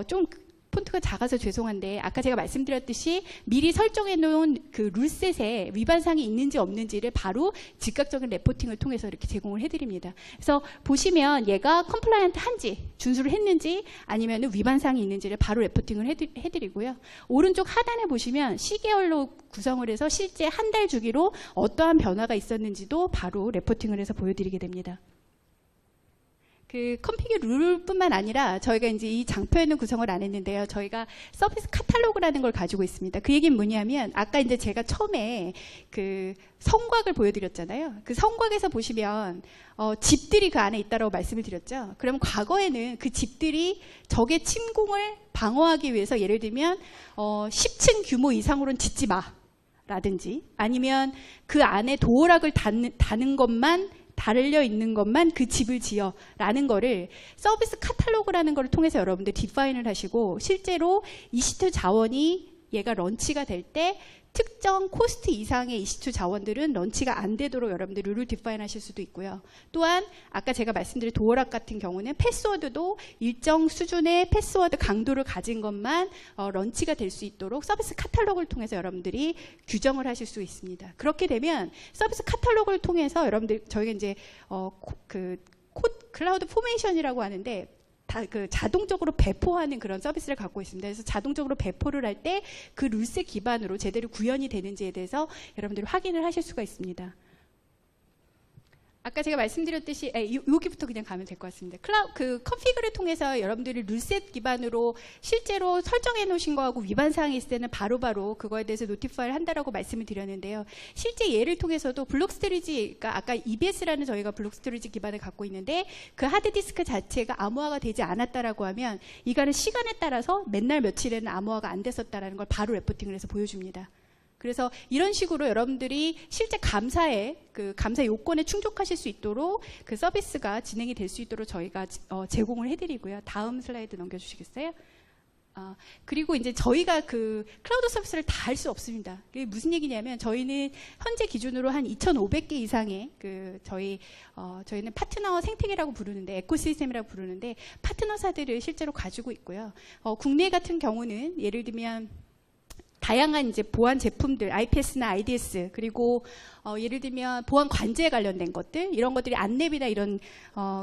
좀 폰트가 작아서 죄송한데 아까 제가 말씀드렸듯이 미리 설정해 놓은 그 룰셋에 위반사항이 있는지 없는지를 바로 즉각적인 레포팅을 통해서 이렇게 제공을 해드립니다. 그래서 보시면 얘가 컴플라이언트한지 준수를 했는지 아니면 위반사항이 있는지를 바로 레포팅을 해드리고요. 오른쪽 하단에 보시면 시계열로 구성을 해서 실제 한 달 주기로 어떠한 변화가 있었는지도 바로 레포팅을 해서 보여드리게 됩니다. 그 컨피그 룰뿐만 아니라 저희가 이제 이 장표에는 구성을 안 했는데요. 저희가 서비스 카탈로그라는 걸 가지고 있습니다. 그 얘기는 뭐냐면 아까 이제 제가 처음에 그 성곽을 보여드렸잖아요. 그 성곽에서 보시면 집들이 그 안에 있다라고 말씀을 드렸죠. 그럼 과거에는 그 집들이 적의 침공을 방어하기 위해서 예를 들면 10층 규모 이상으로는 짓지 마 라든지 아니면 그 안에 도어락을 다는 것만 달려 있는 것만 그 집을 지어 라는 거를 서비스 카탈로그라는 거를 통해서 여러분들 디파인을 하시고 실제로 EC2 자원이 얘가 런치가 될 때 특정 코스트 이상의 EC2 자원들은 런치가 안 되도록 여러분들 룰을 디파인 하실 수도 있고요. 또한 아까 제가 말씀드린 도어락 같은 경우는 패스워드도 일정 수준의 패스워드 강도를 가진 것만 런치가 될 수 있도록 서비스 카탈로그를 통해서 여러분들이 규정을 하실 수 있습니다. 그렇게 되면 서비스 카탈로그를 통해서 여러분들 저희가 이제 클라우드 포메이션이라고 하는데 자동적으로 배포하는 그런 서비스를 갖고 있습니다. 그래서 자동적으로 배포를 할 때 그 룰셋 기반으로 제대로 구현이 되는지에 대해서 여러분들이 확인을 하실 수가 있습니다. 아까 제가 말씀드렸듯이 여기부터 그냥 가면 될 것 같습니다. 그 컨피그를 통해서 여러분들이 룰셋 기반으로 실제로 설정해 놓으신 거하고 위반 사항이 있을 때는 바로바로 그거에 대해서 노티파이를 한다라고 말씀을 드렸는데요. 실제 예를 통해서도 블록 스토리지, 그러니까 아까 EBS라는 저희가 블록 스토리지 기반을 갖고 있는데 그 하드디스크 자체가 암호화가 되지 않았다라고 하면 이거는 시간에 따라서 맨날 며칠에는 암호화가 안 됐었다라는 걸 바로 레포팅을 해서 보여줍니다. 그래서 이런 식으로 여러분들이 실제 감사 요건에 충족하실 수 있도록 그 서비스가 진행이 될 수 있도록 저희가 제공을 해드리고요. 다음 슬라이드 넘겨주시겠어요? 그리고 이제 저희가 그 클라우드 서비스를 다 할 수 없습니다. 그게 무슨 얘기냐면 저희는 현재 기준으로 한 2,500개 이상의 저희는 파트너 생태계라고 부르는데 에코시스템이라고 부르는데 파트너사들을 실제로 가지고 있고요. 국내 같은 경우는 예를 들면 다양한 이제 보안 제품들, IPS나 IDS, 그리고 예를 들면 보안 관제에 관련된 것들, 이런 것들이 안랩이나 이런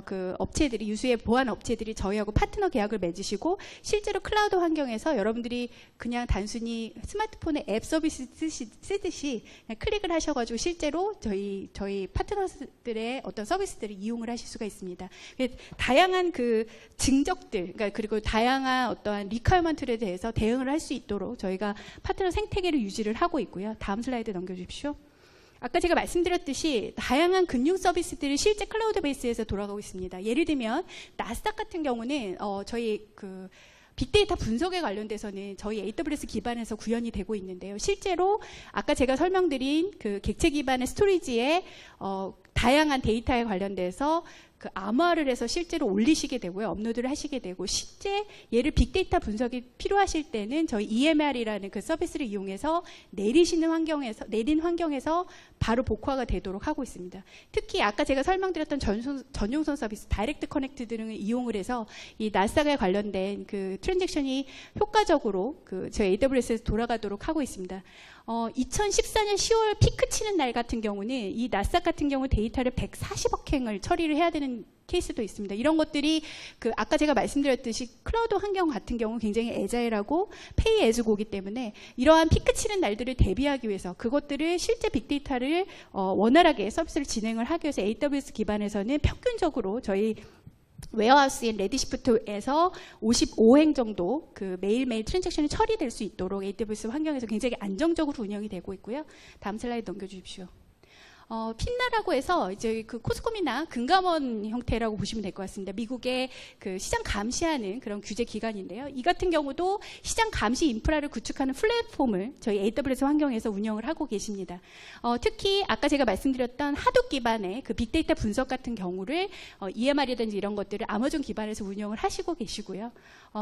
그 업체들이, 유수의 보안 업체들이 저희하고 파트너 계약을 맺으시고 실제로 클라우드 환경에서 여러분들이 그냥 단순히 스마트폰에 앱 서비스 쓰듯이 그냥 클릭을 하셔가지고 실제로 저희 파트너들의 어떤 서비스들을 이용을 하실 수가 있습니다. 다양한 그 증적들, 그러니까 그리고 다양한 어떠한 리퀘어먼트에 대해서 대응을 할 수 있도록 저희가 파트너 생태계를 유지를 하고 있고요. 다음 슬라이드 넘겨주십시오. 아까 제가 말씀드렸듯이 다양한 금융 서비스들이 실제 클라우드 베이스에서 돌아가고 있습니다. 예를 들면 나스닥 같은 경우는 저희 그 빅데이터 분석에 관련돼서는 저희 AWS 기반에서 구현이 되고 있는데요. 실제로 아까 제가 설명드린 그 객체 기반의 스토리지에 다양한 데이터에 관련돼서 그 암호화를 해서 실제로 올리시게 되고요. 업로드를 하시게 되고 실제 얘를 빅데이터 분석이 필요하실 때는 저희 EMR이라는 그 서비스를 이용해서 내린 환경에서 바로 복화가 되도록 하고 있습니다. 특히 아까 제가 설명드렸던 전용선 서비스, 다이렉트 커넥트 등을 이용을 해서 이 나스닥에 관련된 그 트랜잭션이 효과적으로 그 저희 AWS에서 돌아가도록 하고 있습니다. 2014년 10월 피크 치는 날 같은 경우는 이 나스닥 같은 경우 데이터를 140억 행을 처리를 해야 되는 케이스도 있습니다. 이런 것들이 그 아까 제가 말씀드렸듯이 클라우드 환경 같은 경우 굉장히 애자일하고 페이 에즈고기 때문에 이러한 피크 치는 날들을 대비하기 위해서 그것들을 실제 빅데이터를 원활하게 서비스를 진행을 하기 위해서 AWS 기반에서는 평균적으로 저희 웨어하우스인 레디시프트에서 55행 정도 그 매일매일 트랜잭션이 처리될 수 있도록 AWS 환경에서 굉장히 안정적으로 운영이 되고 있고요. 다음 슬라이드 넘겨주십시오. 핀나라고 해서 이제 그 코스콤이나 금감원 형태라고 보시면 될 것 같습니다. 미국의 그 시장 감시하는 그런 규제 기관인데요. 이 같은 경우도 시장 감시 인프라를 구축하는 플랫폼을 저희 AWS 환경에서 운영을 하고 계십니다. 특히 아까 제가 말씀드렸던 하독 기반의 그 빅데이터 분석 같은 경우를 EMR이든지 이런 것들을 아마존 기반에서 운영을 하시고 계시고요.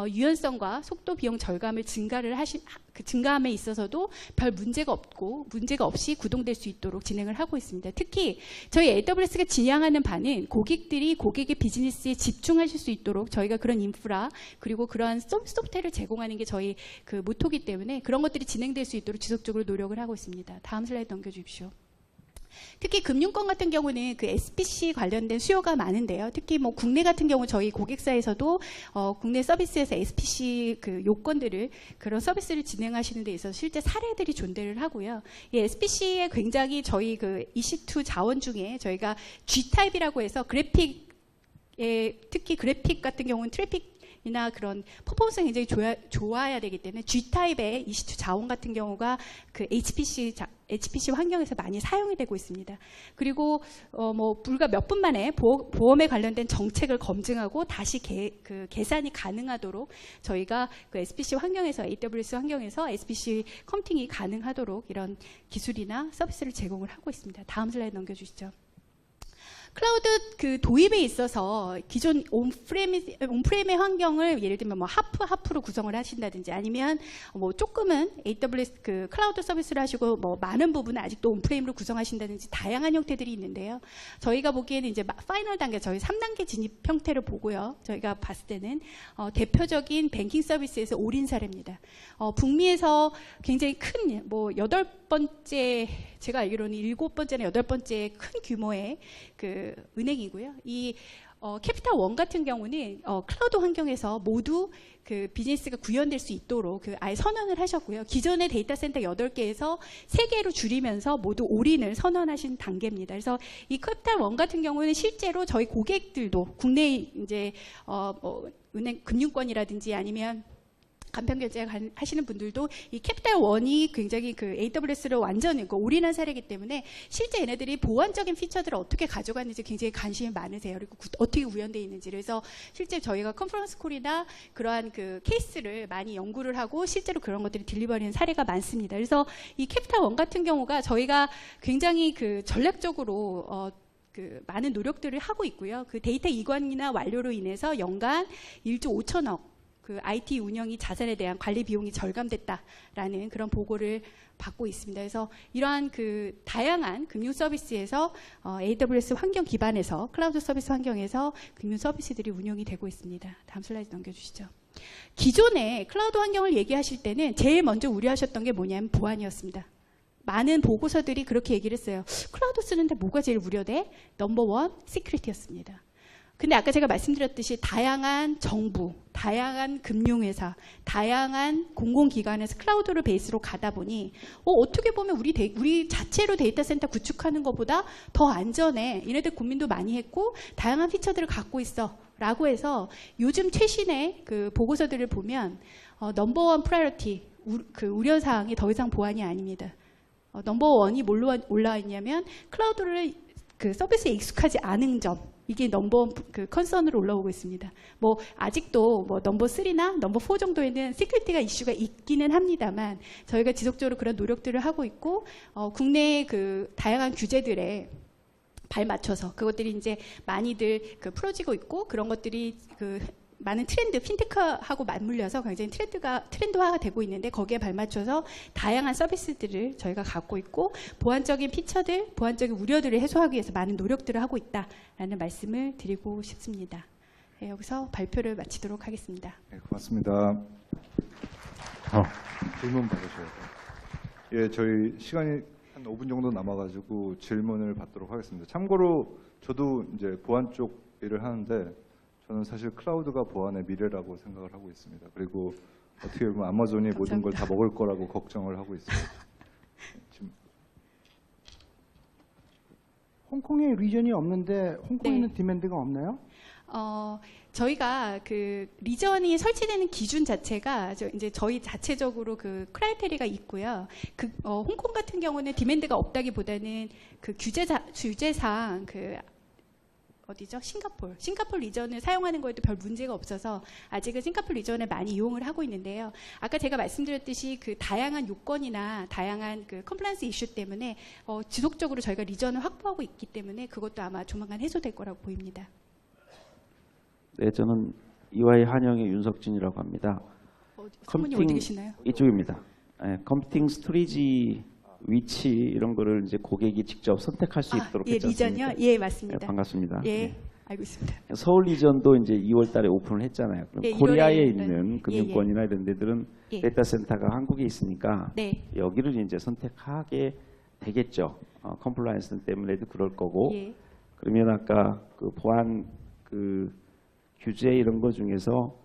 유연성과 속도 비용 절감을 증가함에 있어서도 별 문제가 없이 구동될 수 있도록 진행을 하고 있습니다. 특히 저희 AWS가 지향하는 바는 고객의 비즈니스에 집중하실 수 있도록 저희가 그런 인프라 그리고 그러한 소프트웨어를 제공하는 게 저희 그 모토기 때문에 그런 것들이 진행될 수 있도록 지속적으로 노력을 하고 있습니다. 다음 슬라이드 넘겨주십시오. 특히 금융권 같은 경우는 그 SPC 관련된 수요가 많은데요. 특히 뭐 국내 같은 경우 저희 고객사에서도 국내 서비스에서 SPC 그 요건들을 그런 서비스를 진행하시는 데 있어서 실제 사례들이 존재를 하고요. 이 SPC에 굉장히 저희 그 EC2 자원 중에 저희가 G타입이라고 해서 특히 그래픽 같은 경우는 트래픽이나 그런 퍼포먼스가 굉장히 좋아야 되기 때문에 G타입의 EC2 자원 같은 경우가 그 HPC 환경에서 많이 사용이 되고 있습니다. 그리고 뭐 불과 몇 분 만에 보험에 관련된 정책을 검증하고 다시 계산이 가능하도록 저희가 그 SPC 환경에서 AWS 환경에서 SPC 컴퓨팅이 가능하도록 이런 기술이나 서비스를 제공을 하고 있습니다. 다음 슬라이드 넘겨주시죠. 클라우드 그 도입에 있어서 기존 온프레임의 환경을 예를 들면 뭐 하프로 구성을 하신다든지 아니면 뭐 조금은 AWS 그 클라우드 서비스를 하시고 뭐 많은 부분은 아직도 온프레임으로 구성하신다든지 다양한 형태들이 있는데요. 저희가 보기에는 이제 파이널 단계 저희 3단계 진입 형태를 보고요. 저희가 봤을 때는 대표적인 뱅킹 서비스에서 올인 사례입니다. 북미에서 굉장히 큰 뭐 8번째 제가 알기로는 7번째나 8번째 큰 규모의 그 은행이고요. 이 캐피탈 원 같은 경우는 클라우드 환경에서 모두 그 비즈니스가 구현될 수 있도록 그 아예 선언을 하셨고요. 기존의 데이터 센터 8개에서 3개로 줄이면서 모두 올인을 선언하신 단계입니다. 그래서 이 캐피탈 원 같은 경우는 실제로 저희 고객들도 국내 이제 은행 금융권이라든지 아니면 간편결제 하시는 분들도 이 캐피탈 원이 굉장히 그 AWS를 완전히 올인한 사례이기 때문에 실제 얘네들이 보안적인 피처들을 어떻게 가져갔는지 굉장히 관심이 많으세요. 그리고 어떻게 구현되어 있는지. 그래서 실제 저희가 컨퍼런스 콜이나 그러한 그 케이스를 많이 연구를 하고 실제로 그런 것들이 딜리버리는 사례가 많습니다. 그래서 이 캐피탈 원 같은 경우가 저희가 굉장히 그 전략적으로 그 많은 노력들을 하고 있고요. 그 데이터 이관이나 완료로 인해서 연간 1조 5천억 그 IT 운영이 자산에 대한 관리 비용이 절감됐다라는 그런 보고를 받고 있습니다. 그래서 이러한 그 다양한 금융 서비스에서 AWS 환경 기반에서 클라우드 서비스 환경에서 금융 서비스들이 운영이 되고 있습니다. 다음 슬라이드 넘겨주시죠. 기존에 클라우드 환경을 얘기하실 때는 제일 먼저 우려하셨던 게 뭐냐면 보안이었습니다. 많은 보고서들이 그렇게 얘기를 했어요. 클라우드 쓰는데 뭐가 제일 우려돼? 넘버 1, 시큐리티였습니다. 근데 아까 제가 말씀드렸듯이 다양한 정부, 다양한 금융회사, 다양한 공공기관에서 클라우드를 베이스로 가다 보니 어떻게 보면 우리 자체로 데이터 센터 구축하는 것보다 더 안전해. 얘네들 고민도 많이 했고 다양한 피처들을 갖고 있어. 라고 해서 요즘 최신의 그 보고서들을 보면 넘버 1 프라이어티, 그 우려사항이 더 이상 보안이 아닙니다. 넘버 1이 뭘로 올라와 있냐면 클라우드를 그 서비스에 익숙하지 않은 점. 이게 넘버 그 컨선으로 올라오고 있습니다. 뭐 아직도 뭐 넘버 3나 넘버 4 정도에는 시큐리티가 이슈가 있기는 합니다만 저희가 지속적으로 그런 노력들을 하고 있고 국내의 그 다양한 규제들에 발 맞춰서 그것들이 이제 많이들 그 풀어지고 있고 그런 것들이 그 많은 트렌드, 핀테크하고 맞물려서 굉장히 트렌드화가 되고 있는데 거기에 발맞춰서 다양한 서비스들을 저희가 갖고 있고 보안적인 피처들, 보안적인 우려들을 해소하기 위해서 많은 노력들을 하고 있다라는 말씀을 드리고 싶습니다. 네, 여기서 발표를 마치도록 하겠습니다. 네, 고맙습니다. 질문 받으셔야 돼요. 예, 저희 시간이 한 5분 정도 남아가지고 질문을 받도록 하겠습니다. 참고로 저도 이제 보안 쪽 일을 하는데 저는 사실 클라우드가 보안의 미래라고 생각을 하고 있습니다. 그리고 어떻게 보면 아마존이 모든 걸 다 먹을 거라고 걱정을 하고 있습니다. 지금 홍콩에 리전이 없는데 홍콩에는 네. 디맨드가 없나요? 저희가 그 리전이 설치되는 기준 자체가 이제 저희 자체적으로 그 크라이테리가 있고요. 그 홍콩 같은 경우는 디맨드가 없다기보다는 그 규제상 그 어디죠? 싱가포르 리전을 사용하는 거에도 별 문제가 없어서 아직은 싱가포르 리전을 많이 이용을 하고 있는데요. 아까 제가 말씀드렸듯이 그 다양한 요건이나 다양한 그 컴플라이언스 이슈 때문에 지속적으로 저희가 리전을 확보하고 있기 때문에 그것도 아마 조만간 해소될 거라고 보입니다. 네, 저는 EY 한영의 윤석진이라고 합니다. 선생님 어디 계시나요? 이쪽입니다. 네, 컴퓨팅 스토리지 위치 이런 거를 이제 고객이 직접 선택할 수 있도록 예, 했지 않습니까? 리전이요? 예, 맞습니다. 네, 반갑습니다. 예, 네. 알고 있습니다. 서울 리전도 이제 2월 달에 오픈을 했잖아요. 그럼 네, 코리아에 1월에 있는 금융권이나 이런 데들은 예. 데이터 센터가 한국에 있으니까 네. 여기를 이제 선택하게 되겠죠. 컴플라이언스 때문에도 그럴 거고. 예. 그러면 아까 그 보안 그 규제 이런 거 중에서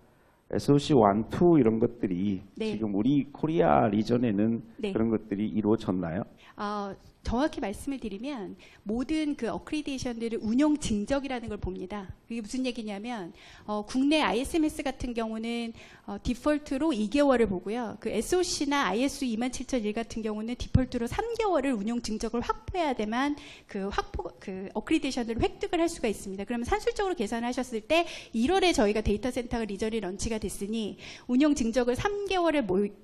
SOC 1, 2 이런 것들이 네. 지금 우리 코리아 리전에는 네. 그런 것들이 이루어졌나요? 정확히 말씀을 드리면 모든 그 어크리데이션들을 운용 증적이라는 걸 봅니다. 그게 무슨 얘기냐면 국내 ISMS 같은 경우는 디폴트로 2개월을 보고요. 그 SOC나 ISO 27001 같은 경우는 디폴트로 3개월을 운용 증적을 확보해야만 그 어크리데이션을 획득을 할 수가 있습니다. 그러면 산술적으로 계산하셨을 때 1월에 저희가 데이터 센터가 리전이 런치가 됐으니 운용 증적을 3개월을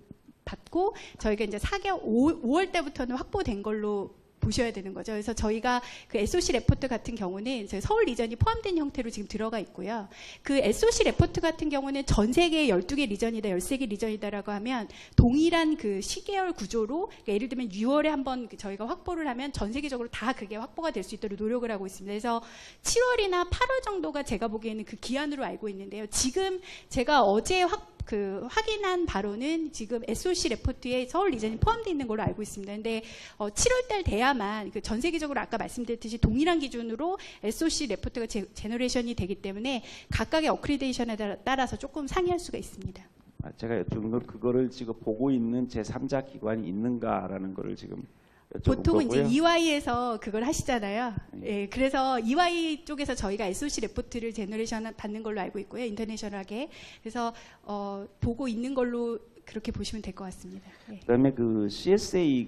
받고 저희가 이제 5월 때부터는 확보된 걸로 보셔야 되는 거죠. 그래서 저희가 그 SOC 레포트 같은 경우는 저희 서울 리전이 포함된 형태로 지금 들어가 있고요. 그 SOC 레포트 같은 경우는 전 세계에 12개 리전이다, 13개 리전이다라고 하면 동일한 그 시계열 구조로 그러니까 예를 들면 6월에 한번 저희가 확보를 하면 전 세계적으로 다 그게 확보가 될 수 있도록 노력을 하고 있습니다. 그래서 7월이나 8월 정도가 제가 보기에는 그 기한으로 알고 있는데요. 지금 제가 어제 그 확인한 바로는 지금 SOC 레포트에 서울 리전이 포함되어 있는 걸로 알고 있습니다. 근데 7월달 돼야만 그 전 세계적으로 아까 말씀드렸듯이 동일한 기준으로 SOC 레포트가 제너레이션이 되기 때문에 각각의 어크리데이션에 따라서 조금 상이할 수가 있습니다. 제가 여쭤본 건 그거를 지금 보고 있는 제3자 기관이 있는가라는 거를 지금 여쭤본 보통은 거고요. 이제 EY에서 그걸 하시잖아요. 예, 그래서 EY 쪽에서 저희가 SOC 레포트를 제너레이션 받는 걸로 알고 있고요. 인터내셔널하게. 그래서 보고 있는 걸로 그렇게 보시면 될 것 같습니다. 예. 그다음에 그 CSA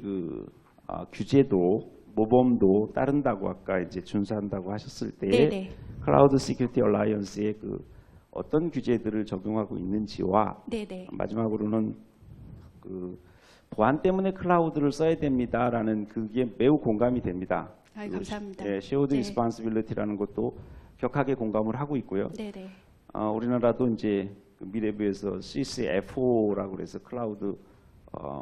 규제도 모범도 따른다고 아까 이제 준수한다고 하셨을 때 네네. 클라우드 시큐리티 얼라이언스의 그 어떤 규제들을 적용하고 있는지와 네네. 마지막으로는 그 보안 때문에 클라우드를 써야 됩니다라는 그게 매우 공감이 됩니다. 아이, 감사합니다. 예, shared 네. responsibility라는 것도 격하게 공감을 하고 있고요. 네네. 우리나라도 이제 그 미래부에서 CCFO라고 그래서 클라우드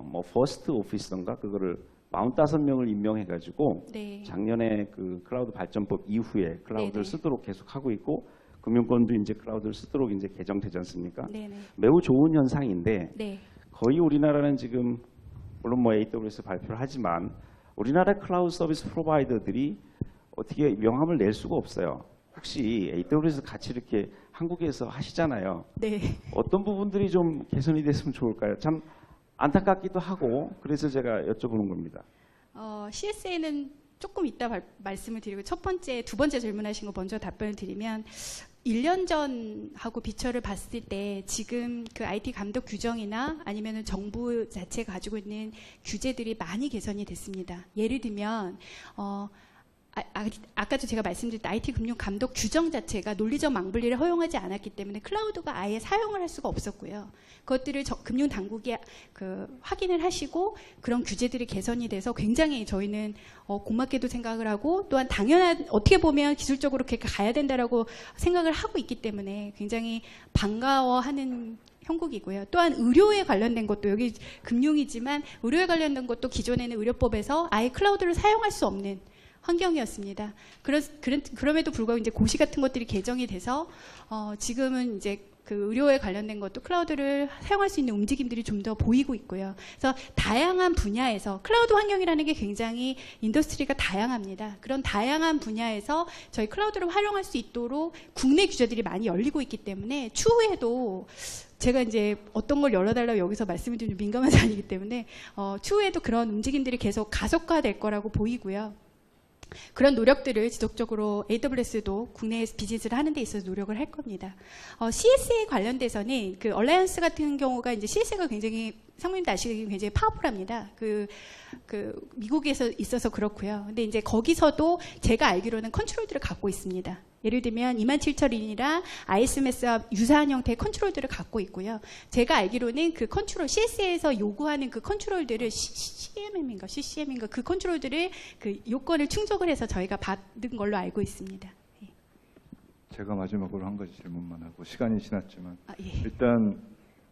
뭐 퍼스트 오피서인가 그거를 45명을 임명해가지고 네. 작년에 그 클라우드 발전법 이후에 클라우드를 네네. 쓰도록 계속 하고 있고 금융권도 이제 클라우드를 쓰도록 이제 개정되지 않습니까? 네네. 매우 좋은 현상인데 네. 거의 우리나라는 지금 물론 뭐 AWS 발표를 하지만 우리나라 클라우드 서비스 프로바이더들이 어떻게 명함을 낼 수가 없어요. 혹시 AWS 같이 이렇게 한국에서 하시잖아요. 네. 어떤 부분들이 좀 개선이 됐으면 좋을까요? 참 안타깝기도 하고 그래서 제가 여쭤보는 겁니다. CSA는 조금 이따 말씀을 드리고 두 번째 질문하신 거 먼저 답변을 드리면 1년 전하고 비춰를 봤을 때 지금 그 IT 감독 규정이나 아니면은 정부 자체가 가지고 있는 규제들이 많이 개선이 됐습니다. 예를 들면 아까도 제가 말씀드렸던 IT 금융 감독 규정 자체가 논리적 망분리를 허용하지 않았기 때문에 클라우드가 아예 사용을 할 수가 없었고요. 그것들을 금융 당국이 확인을 하시고 그런 규제들이 개선이 돼서 굉장히 저희는 고맙게도 생각을 하고 또한 당연한 어떻게 보면 기술적으로 그렇게 가야 된다라고 생각을 하고 있기 때문에 굉장히 반가워하는 형국이고요. 또한 의료에 관련된 것도 여기 금융이지만 의료에 관련된 것도 기존에는 의료법에서 아예 클라우드를 사용할 수 없는 환경이었습니다. 그럼에도 불구하고 이제 고시 같은 것들이 개정이 돼서 지금은 이제 그 의료에 관련된 것도 클라우드를 사용할 수 있는 움직임들이 좀 더 보이고 있고요. 그래서 다양한 분야에서 클라우드 환경이라는 게 굉장히 인더스트리가 다양합니다. 그런 다양한 분야에서 저희 클라우드를 활용할 수 있도록 국내 규제들이 많이 열리고 있기 때문에 추후에도 제가 이제 어떤 걸 열어달라고 여기서 말씀을 드리면 민감한 사안이기 때문에 추후에도 그런 움직임들이 계속 가속화될 거라고 보이고요. 그런 노력들을 지속적으로 AWS도 국내에서 비즈니스를 하는 데 있어서 노력을 할 겁니다. CSA 관련돼서는 그 얼라이언스 같은 경우가 이제 CSA가 굉장히 상무님도 아시기에 굉장히 파워풀합니다. 그 미국에서 있어서 그렇고요. 근데 이제 거기서도 제가 알기로는 컨트롤들을 갖고 있습니다. 예를 들면 27001이나 ISMS와 유사한 형태의 컨트롤들을 갖고 있고요. 제가 알기로는 그 컨트롤 CSA에서 요구하는 그 컨트롤들을 CCM인가 그 컨트롤들을 그 요건을 충족을 해서 저희가 받은 걸로 알고 있습니다. 예. 제가 마지막으로 한 가지 질문만 하고 시간이 지났지만 예. 일단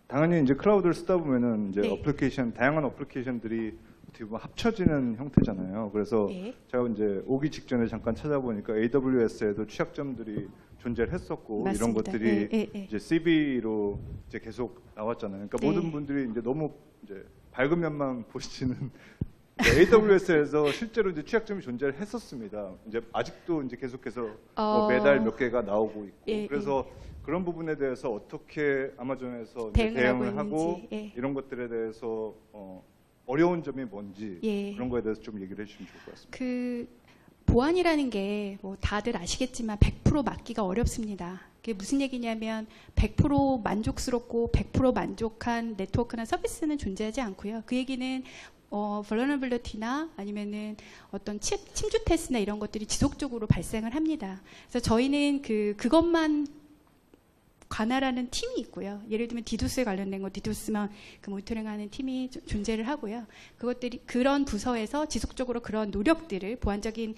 당연히 이제 클라우드를 쓰다 보면은 이제 네. 다양한 어플리케이션들이 어떻게 보면 합쳐지는 형태잖아요. 그래서 네. 제가 이제 오기 직전에 잠깐 찾아보니까 AWS에도 취약점들이 존재를 했었고 맞습니다. 이런 것들이 예. 이제 CV로 이제 계속 나왔잖아요. 그러니까 네. 모든 분들이 이제 너무 이제 밝은 면만 보시는 AWS에서 실제로 이제 취약점이 존재를 했었습니다. 이제 아직도 이제 계속해서 뭐 매달 몇 개가 나오고 있고 예, 그래서 그런 부분에 대해서 어떻게 아마존에서 이제 대응을 하고 대응을 하고 있는지, 예. 이런 것들에 대해서 어려운 점이 뭔지 예. 그런 거에 대해서 좀 얘기를 해주시면 좋을 것 같습니다. 그 보안이라는 게 뭐 다들 아시겠지만 100% 막기가 어렵습니다. 그게 무슨 얘기냐면 100% 만족스럽고 100% 만족한 네트워크나 서비스는 존재하지 않고요. 그 얘기는 vulnerability나 아니면은 어떤 침투 테스트나 이런 것들이 지속적으로 발생을 합니다. 그래서 저희는 그것만 관할하는 팀이 있고요. 예를 들면 디도스에 관련된 거 디도스만 그 모니터링하는 팀이 존재를 하고요. 그것들이 그런 부서에서 지속적으로 그런 노력들을 보안적인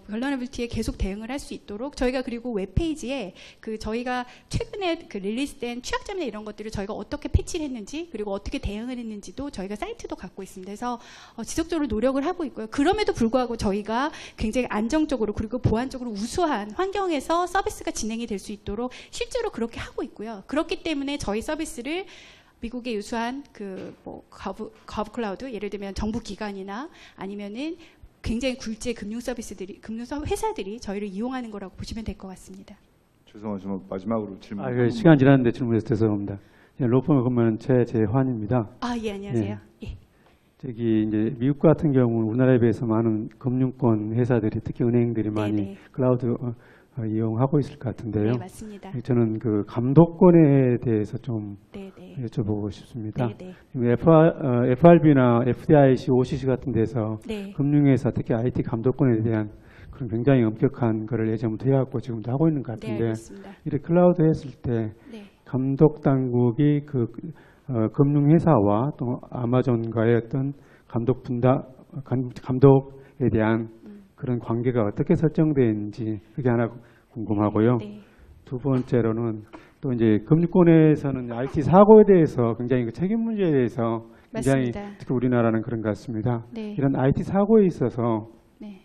vulnerability에 계속 대응을 할 수 있도록 저희가 그리고 웹페이지에 그 저희가 최근에 그 릴리스된 취약점이나 이런 것들을 저희가 어떻게 패치를 했는지 그리고 어떻게 대응을 했는지도 저희가 사이트도 갖고 있습니다. 그래서 지속적으로 노력을 하고 있고요. 그럼에도 불구하고 저희가 굉장히 안정적으로 그리고 보안적으로 우수한 환경에서 서비스가 진행이 될 수 있도록 실제로 그렇게 하고 있고요. 그렇기 때문에 저희 서비스를 미국의 유수한 거브 클라우드, 예를 들면 정부 기관이나 아니면은 굉장히 굴지의 금융 회사들이 저희를 이용하는 거라고 보시면 될 것 같습니다. 죄송하지만 마지막으로 질문. 예, 시간 지났는데 질문해서 죄송합니다. 로펌에 근무하는 최재환입니다. 아, 예, 안녕하세요. 예. 저기 이제 미국 같은 경우는 우리나라에 비해서 많은 금융권 회사들이 특히 은행들이 많이 네네. 클라우드 이용하고 있을 것 같은데요. 네, 맞습니다. 저는 그 감독권에 대해서 좀 네, 네. 여쭤보고 싶습니다. 네, FRB나 FDIC, OCC 같은 데서 네. 금융회사 특히 IT 감독권에 대한 그런 굉장히 엄격한 거를 예전부터 해왔고 지금도 하고 있는 것 네, 같은데 알겠습니다. 이렇게 클라우드 했을 때 네. 감독 당국이 그 금융회사와 또 아마존과의 어떤 감독에 대한 그런 관계가 어떻게 설정되는지 그게 하나 궁금하고요. 네. 두 번째로는 또 이제 금융권에서는 IT 사고에 대해서 굉장히 그 책임 문제에 대해서 굉장히 맞습니다. 특히 우리나라는 그런 것 같습니다. 네. 이런 IT 사고에 있어서 네.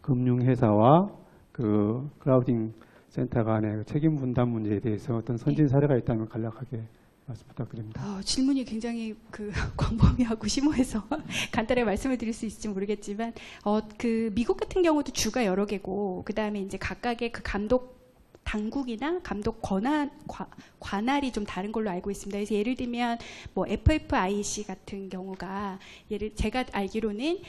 금융회사와 그 클라우딩 센터 간의 책임 분담 문제에 대해서 어떤 선진 사례가 있다면 간략하게 말씀 부탁드립니다. 질문이 굉장히 광범위하고 심오해서 간단하게 말씀을 드릴 수 있을지 모르겠지만, 미국 같은 경우도 주가 여러 개고, 그 다음에 이제 각각의 그 감독 당국이나 감독 관할이 좀 다른 걸로 알고 있습니다. 그래서 예를 들면 뭐 FFIC 같은 경우가 제가 알기로는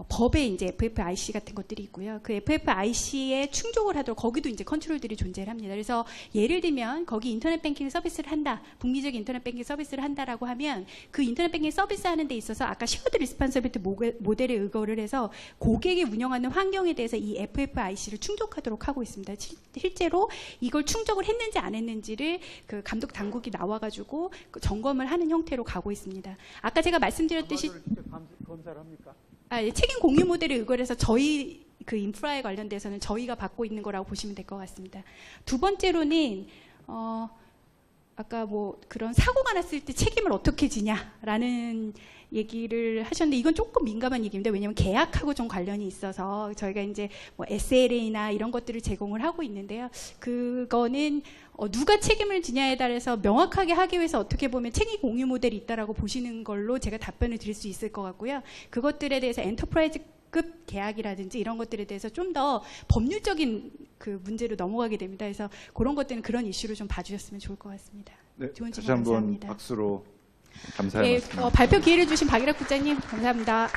법에 이제 FFIC 같은 것들이 있고요. 그 FFIC에 충족을 하도록 거기도 이제 컨트롤들이 존재를 합니다. 그래서 예를 들면 거기 인터넷 뱅킹 서비스를 한다, 북미적 인터넷 뱅킹 서비스를 한다라고 하면 그 인터넷 뱅킹 서비스 하는 데 있어서 아까 쉐어드 리스폰서빌리티 모델에 의거를 해서 고객이 운영하는 환경에 대해서 이 FFIC를 충족하도록 하고 있습니다. 실제로 이걸 충족을 했는지 안 했는지를 그 감독 당국이 나와가지고 점검을 하는 형태로 가고 있습니다. 아까 제가 말씀드렸듯이 검사를 합니까? 책임 공유 모델에 의거를 해서 저희 그 인프라에 관련돼서는 저희가 받고 있는 거라고 보시면 될 것 같습니다. 두 번째로는 아까 뭐 그런 사고가 났을 때 책임을 어떻게 지냐라는 얘기를 하셨는데 이건 조금 민감한 얘기입니다. 왜냐하면 계약하고 좀 관련이 있어서 저희가 이제 뭐 SLA나 이런 것들을 제공을 하고 있는데요. 그거는 누가 책임을 지냐에 따라서 명확하게 하기 위해서 어떻게 보면 책임 공유 모델이 있다라고 보시는 걸로 제가 답변을 드릴 수 있을 것 같고요. 그것들에 대해서 엔터프라이즈급 계약이라든지 이런 것들에 대해서 좀 더 법률적인 그 문제로 넘어가게 됩니다. 그래서 그런 것들은 그런 이슈로 좀 봐주셨으면 좋을 것 같습니다. 네, 좋은 다시 질문 한번 감사합니다. 박수로 감사의 말씀. 발표 기회를 주신 박일학 국장님 감사합니다.